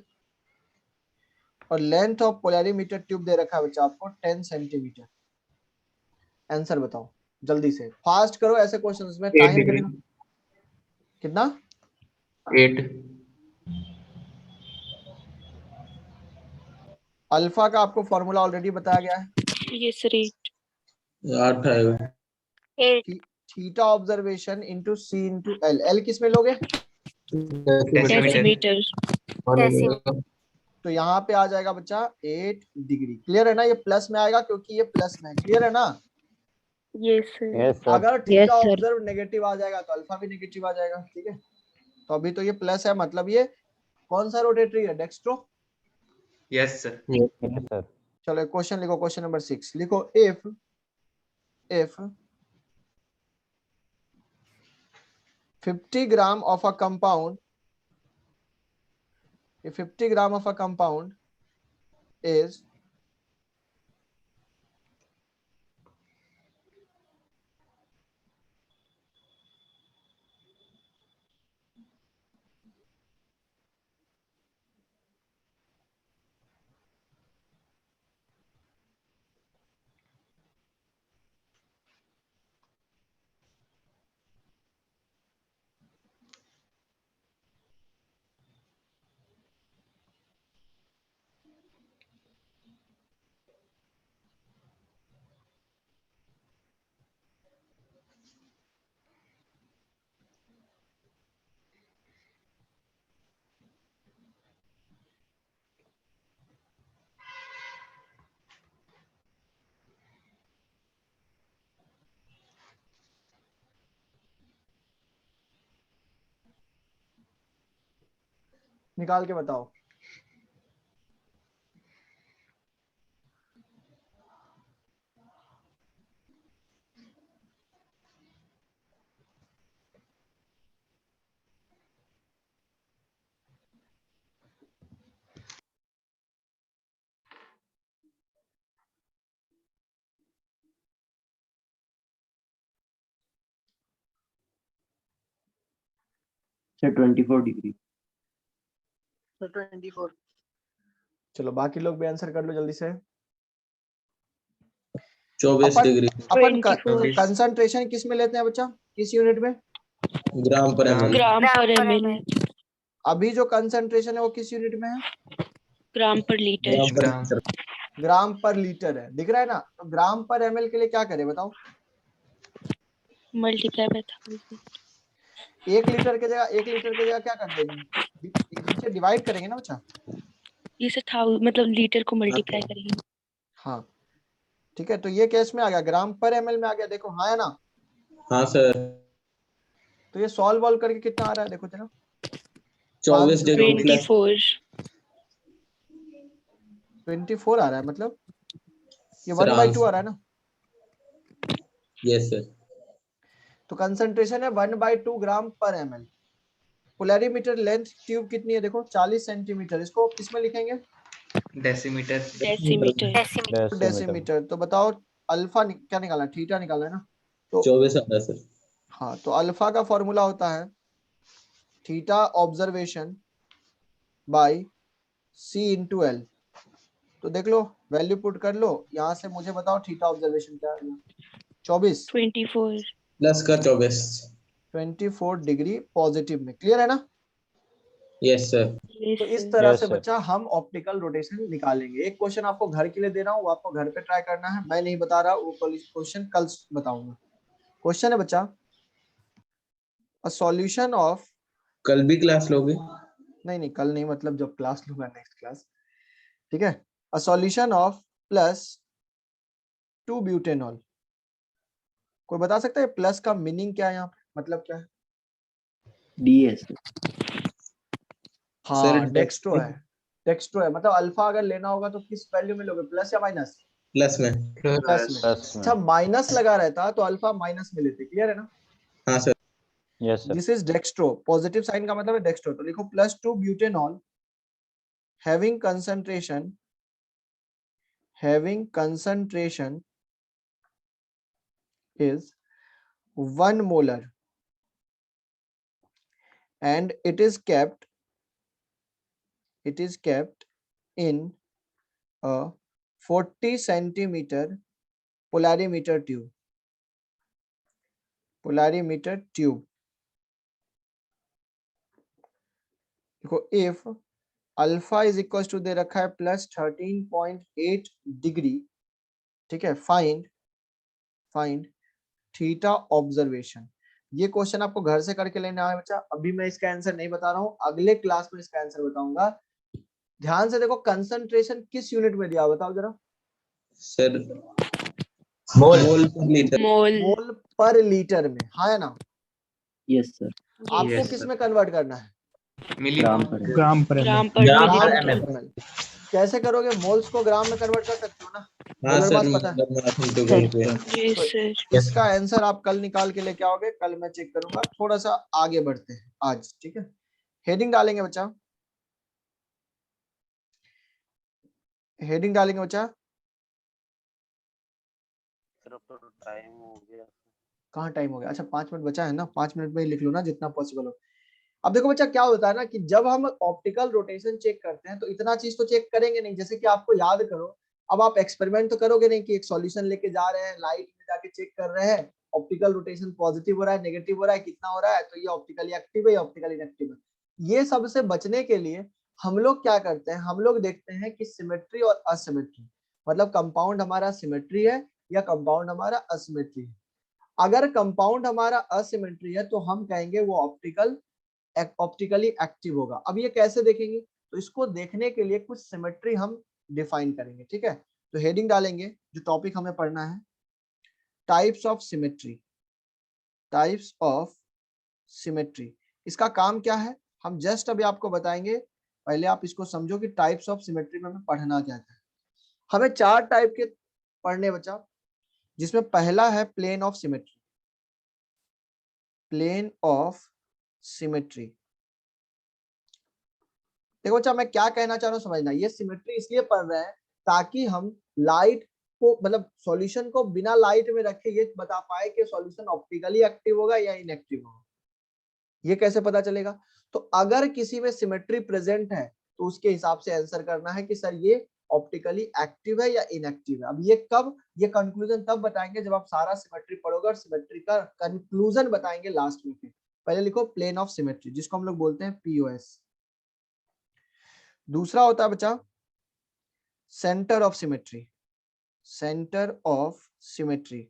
और लेंथ ऑफ पोलैरिमीटर ट्यूब दे रखा है बच्चा आपको 10 सेंटीमीटर। आंसर बताओ जल्दी से, फास्ट करो, ऐसे क्वेश्चंस में 8 टाइम डिग्री। लगेगा। कितना? 8 अल्फा का आपको फॉर्मूला ऑलरेडी बताया गया है, ये सर 8 आएगा। 8 थीटा ऑब्जर्वेशन इंटू सी इंटू एल। एल किस में लोगे? डेसीमीटर। डेसीमीटर। तो यहाँ पे आ जाएगा बच्चा 8 डिग्री। क्लियर है ना? ये प्लस में आएगा क्योंकि ये प्लस में है। क्लियर है ना? Yes sir. अगर थीटा ऑब्जर्व नेगेटिव आ जाएगा तो अल्फा भी नेगेटिव आ जाएगा। ठीक है, तो अभी तो ये प्लस है, मतलब ये कौन सा रोटेटरी है? डेक्स्ट्रो। Yes sir. चलो क्वेश्चन लिखो, क्वेश्चन नंबर 6 लिखो। If 50 gram of a compound, if 50 gram of a compound is निकाल के बताओ। Sir 24 degree. तो 24। चलो बाकी लोग भी आंसर कर लो जल्दी से। 24 डिग्री। अपन 24 कंसंट्रेशन किस में लेते हैं बच्चा? किस यूनिट में? ग्राम पर ml। ग्राम पर एमएल। अभी जो कंसंट्रेशन है वो किस यूनिट में है? ग्राम पर लीटर। ग्राम पर लीटर। ग्राम पर लीटर है, दिख रहा है ना? तो ग्राम पर ml के लिए क्या करें बताओ? Multiply by 1000। 1 लीटर के जगह क्या कर देंगे? नीचे डिवाइड करेंगे ना बच्चा। ये सर 1000 मतलब लीटर को मल्टीप्लाई करेंगे। हाँ ठीक है, तो ये केस में आ गया, ग्राम पर ml में आ गया। देखो हाँ है ना? हाँ सर। तो ये सॉल्व करके कितना आ रहा है देखो जरा। 24 डिग्री प्लस 24 आ रहा है, मतलब ये सर 1/2 आ रहा है ना? Yes sir. तो कंसंट्रेशन है 1/2 ग्राम पर ml। पोलैरिमीटर लेंथ ट्यूब कितनी है देखो? 40 सेंटीमीटर। इसको किस में लिखेंगे? डेसीमीटर। डेसीमीटर। डेसीमीटर। तो बताओ अल्फा क्या निकालना? थीटा निकालना है ना? तो 24 आ रहा है सर। हाँ, तो अल्फा का फॉर्मूला होता है theta observation by C into L. तो देख लो, वैल्यू पुट कर लो। यहाँ से मुझे बताओ थीटा ऑब्जर्वेशन क्या है? 24 प्लस का 24 डिग्री पॉजिटिव में। क्लियर है ना? Yes sir. तो इस तरह से बच्चा हम ऑप्टिकल रोटेशन निकालेंगे। एक क्वेश्चन आपको घर के लिए दे रहा हूँ, वो आपको घर पे ट्राई करना है, मैं नहीं बता रहा, वो क्वेश्चन कल बताऊंगा। क्वेश्चन है बच्चा, अ सॉल्यूशन ऑफ, कल भी क्लास लोगे? नहीं कल नहीं, मतलब जब क्लास लूंगा नेक्स्ट क्लास। ठीक है, अ सॉल्यूशन ऑफ +2 ब्यूटेनॉल। कोई बता सकता है प्लस का मीनिंग क्या है यहाँ पे, मतलब क्या है? डीएस। हाँ डेक्स्ट्रो है। डेक्स्ट्रो है, मतलब अल्फा अगर लेना होगा तो किस वैल्यू में लोगे? प्लस या माइनस? प्लस में। प्लस में। अच्छा माइनस लगा रहता तो अल्फा माइनस में लेते। क्लियर है ना? हाँ sir. Yes sir this is dextro, positive sign का मतलब है डेक्स्ट्रो, तो लिखो +2 butanol having concentration is 1 molar and it is kept in a 40 centimeter polarimeter tube. देखो if alpha is equal to दे रखा है +13.8 डिग्री, ठीक है, फाइंड थीटा ऑब्जर्वेशन। ये क्वेश्चन आपको घर से करके लेना है बच्चा, अभी मैं इसका आंसर नहीं बता रहा हूँ, अगले क्लास में इसका आंसर बताऊंगा। ध्यान से देखो कंसंट्रेशन किस यूनिट में दिया, बताओ जरा। सर मोल मोल पर लीटर में, हाँ है ना? यस सर आपको Yes, किस sir. में कन्वर्ट करना है? ग्राम पर ग्राम पर ग्राम ml। पर ग्राम पर मिलीमीटर। ml। कैसे करोगे? मोल्स को ग्राम में कन्वर्ट कर सकते हो ना? हाँ मेरे सर, पास पता है। जी तो सर। इसका आंसर आप कल निकाल के लेके आओगे, कल मैं चेक करूंगा। थोड़ा सा आगे बढ़ते हैं आज, ठीक है। हेडिंग डालेंगे बच्चा, हेडिंग डालेंगे बच्चा। कहाँ टाइम हो गया? अच्छा 5 मिनट बचा है ना, 5 मिनट में ही लिख लो ना जितना पॉसिबल हो। अब देखो बच्चा क्या होता है ना कि जब हम ऑप्टिकल रोटेशन चेक करते हैं तो इतना चीज तो चेक करेंगे नहीं, जैसे कि आपको याद करो, अब आप एक्सपेरिमेंट तो करोगे नहीं कि एक सॉल्यूशन लेके जा रहे हैं, लाइट में जाके चेक कर रहे हैं, ऑप्टिकल रोटेशन पॉजिटिव हो रहा है, नेगेटिव हो रहा है, कितना हो रहा है, तो ये ऑप्टिकली एक्टिव है या ऑप्टिकली इनएक्टिव है। ये सब से बचने के लिए हम लोग क्या करते हैं, हम लोग देखते हैं कि सिमेट्री और असिमेट्री, मतलब कंपाउंड हमारा सिमेट्री है या कंपाउंड हमारा असिमेट्री है। अगर कंपाउंड हमारा असिमेट्री है तो हम कहेंगे वो ऑप्टिकली एक्टिव होगा। अब ये कैसे देखेंगे? तो इसको देखने के लिए कुछ सिमेट्री हम डिफाइन करेंगे, ठीक है। तो हेडिंग डालेंगे, जो टॉपिक हमें पढ़ना है, types of symmetry. Types of symmetry, इसका काम क्या है हम जस्ट अभी आपको बताएंगे। पहले आप इसको समझो कि टाइप्स ऑफ सिमेट्री में हमें पढ़ना क्या है। हमें 4 टाइप के पढ़ने बच्चा, जिसमें पहला है plane of symmetry. Plane of symmetry, देखो बच्चा मैं क्या कहना चाह रहा हूँ समझना। ये सिमेट्री इसलिए पढ़ रहे हैं ताकि हम लाइट को, मतलब सॉल्यूशन को बिना लाइट में रखे ये बता पाए कि सॉल्यूशन ऑप्टिकली एक्टिव होगा या इनएक्टिव होगा। ये कैसे पता चलेगा? तो अगर किसी में सिमेट्री प्रेजेंट है तो उसके हिसाब से आंसर करना है कि सर ये ऑप्टिकली एक्टिव है या इनएक्टिव है। अब ये कब, ये कंक्लूजन तब बताएंगे जब आप सारा सिमेट्री पढ़ोगे और सिमेट्री का कंक्लूजन बताएंगे लास्ट में। पहले लिखो प्लेन ऑफ सिमेट्री, जिसको हम लोग बोलते हैं पीओएस। दूसरा होता है बच्चा centre of symmetry. Centre of symmetry,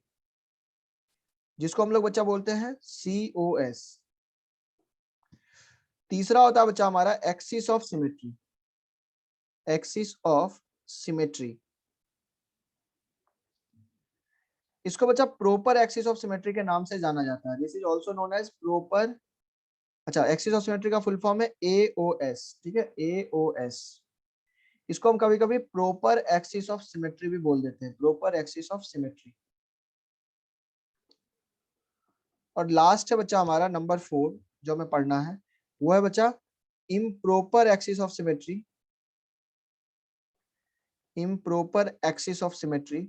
जिसको हम लोग बच्चा बोलते हैं सीओएस। तीसरा होता है बच्चा हमारा axis of symmetry. Axis of symmetry, इसको बच्चा प्रॉपर एक्सिस ऑफ सिमेट्री के नाम से जाना जाता है। This is also known as proper, अच्छा एक्सिस ऑफ सिमेट्री का फुल फॉर्म है एओएस, ठीक है, एओएस। इसको हम कभी कभी प्रॉपर एक्सिस ऑफ सिमेट्री भी बोल देते हैं, प्रॉपर एक्सिस ऑफ सिमेट्री। और लास्ट है बच्चा हमारा नंबर 4 जो हमें पढ़ना है, वो है बच्चा improper axis of symmetry. Improper axis of symmetry,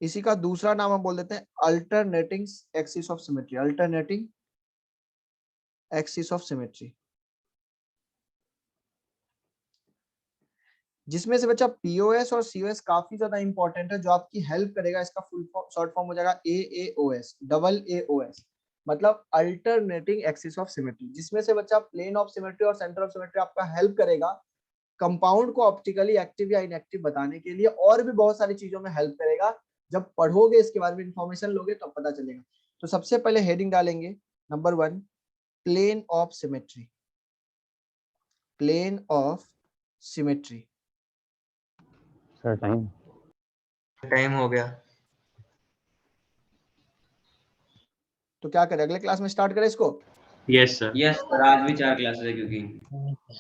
इसी का दूसरा नाम हम बोल देते हैं alternating axis of symmetry. Alternating axis of symmetry, जिसमें से बच्चा पीओएस और सीओएस काफी ज्यादा इंपॉर्टेंट है, जो आपकी हेल्प करेगा। इसका फुल शॉर्ट फॉर्म हो जाएगा एएओएस, डबल एओएस, मतलब अल्टरनेटिंग एक्सिस ऑफ सिमेट्री, जिसमें से बच्चा प्लेन ऑफ सिमेट्री और सेंटर ऑफ सिमेट्री आपका हेल्प करेगा कंपाउंड को ऑप्टिकली एक्टिव या इनएक्टिव बताने के लिए, और भी बहुत सारी चीजों में हेल्प करेगा। जब पढ़ोगे इसके बारे में इंफॉर्मेशन लोगे तब पता चलेगा। तो सबसे पहले हेडिंग डालेंगे number 1 plane of symmetry. Plane of symmetry. Sir time हो गया। तो क्या करें, अगले क्लास में स्टार्ट करें इसको? Yes sir. यस सर, आज भी 4 क्लासेस है क्योंकि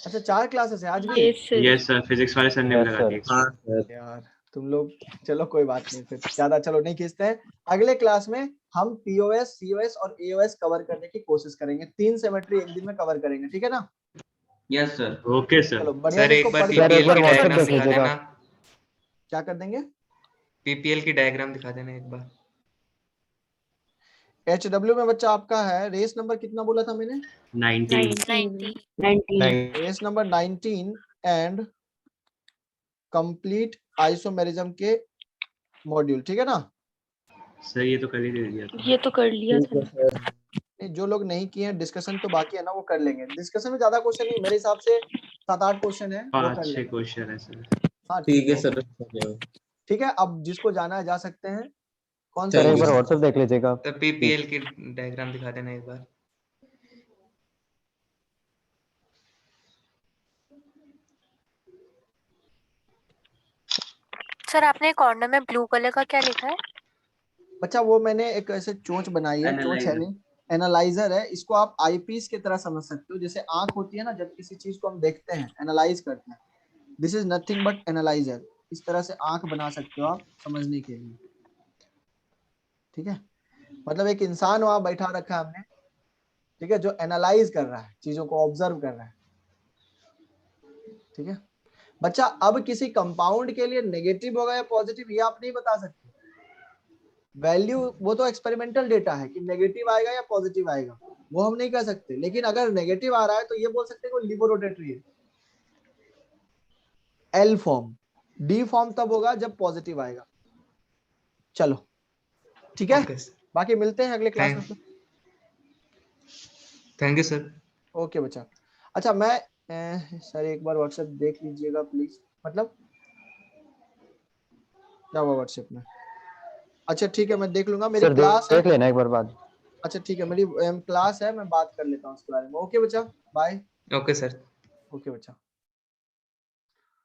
अच्छा 4 क्लासेस है आज भी? Yes sir. Yes sir, physics वाले सर ने भी लगा दी। हाँ सर, यार तुम लोग चलो कोई बात नहीं, फिर ज्यादा चलो नहीं खींचते हैं। अगले क्लास में हम पीओएस, सीओएस और एओएस कवर करने की कोशिश करेंगे। 3 सिमेट्री एक दिन में कवर करेंगे, ठीक है ना? Yes sir. Okay sir. चलो बढ़िया सर इसको एक बार पढ़ के पीपीएल की WhatsApp डायग्राम पे दिखा देना। क्या कर देंगे? पीपीएल की डायग्राम दिखा देना एक बार। HW में बच्चा आपका है, रेस नंबर कितना बोला था मैंने? 19। Race number 19 and complete isomerism के मॉड्यूल, ठीक है ना? सर ये तो कर ही दे दिया था। ये तो कर लिया था। जो लोग नहीं किए हैं, डिस्कशन तो बाकी है ना, वो कर लेंगे। डिस्कशन में ज्यादा क्वेश्चन नहीं, मेरे हिसाब से 7-8 क्वेश्चन है, वो कर 5-6 लेंगे। क्वेश्चन है सर। हाँ ठीक है है। सर। ठीक है, अब जिसको जाना है जा सकते हैं। कौन सा Thank you, question? sir. WhatsApp देख लीजिएगा। तो पीपीएल की डायग्राम दिखा देना एक बार। सर आपने कॉर्नर में ब्लू कलर का क्या लिखा है? बच्चा वो मैंने एक ऐसे चोंच बनाई है, चोंच है Analyzer. नहीं, एनालाइजर है। इसको आप आईपीस की तरह समझ सकते हो। जैसे आंख होती है ना, जब किसी चीज को हम देखते हैं, एनालाइज करते हैं, this is nothing but analyser. इस तरह से आंख बना सकते हो आप समझने के लिए, ठीक है? मतलब एक इंसान वहां बैठा रखा है हमने, ठीक है, जो एनालाइज कर रहा है, चीजों को ऑब्जर्व कर रहा है, ठीक है बच्चा? अब किसी कंपाउंड के लिए नेगेटिव होगा या पॉजिटिव, ये आप नहीं बता सकते। वैल्यू वो तो एक्सपेरिमेंटल डेटा है कि नेगेटिव आएगा या पॉजिटिव आएगा, वो हम नहीं कह सकते। लेकिन अगर नेगेटिव आ रहा है तो ये बोल सकते हैं कि लिबोरोटेटरी है, एल फॉर्म। डी फॉर्म तब होगा जब पॉजिटिव आएगा। चलो ठीक है, ओके बाकी मिलते हैं अगले क्लास में। Thank you sir. ओके बच्चा। अच्छा मैं सर एक बार व्हाट्सएप देख लीजिएगा प्लीज। मतलब क्या हुआ व्हाट्सएप में? अच्छा ठीक है, मैं देख लूंगा। मेरी सर क्लास है। देख लेना एक बार बाद। अच्छा ठीक है, मेरी क्लास है, मैं बात कर लेता हूँ उसके बारे में। ओके बच्चा, बाय। Okay sir. ओके बच्चा।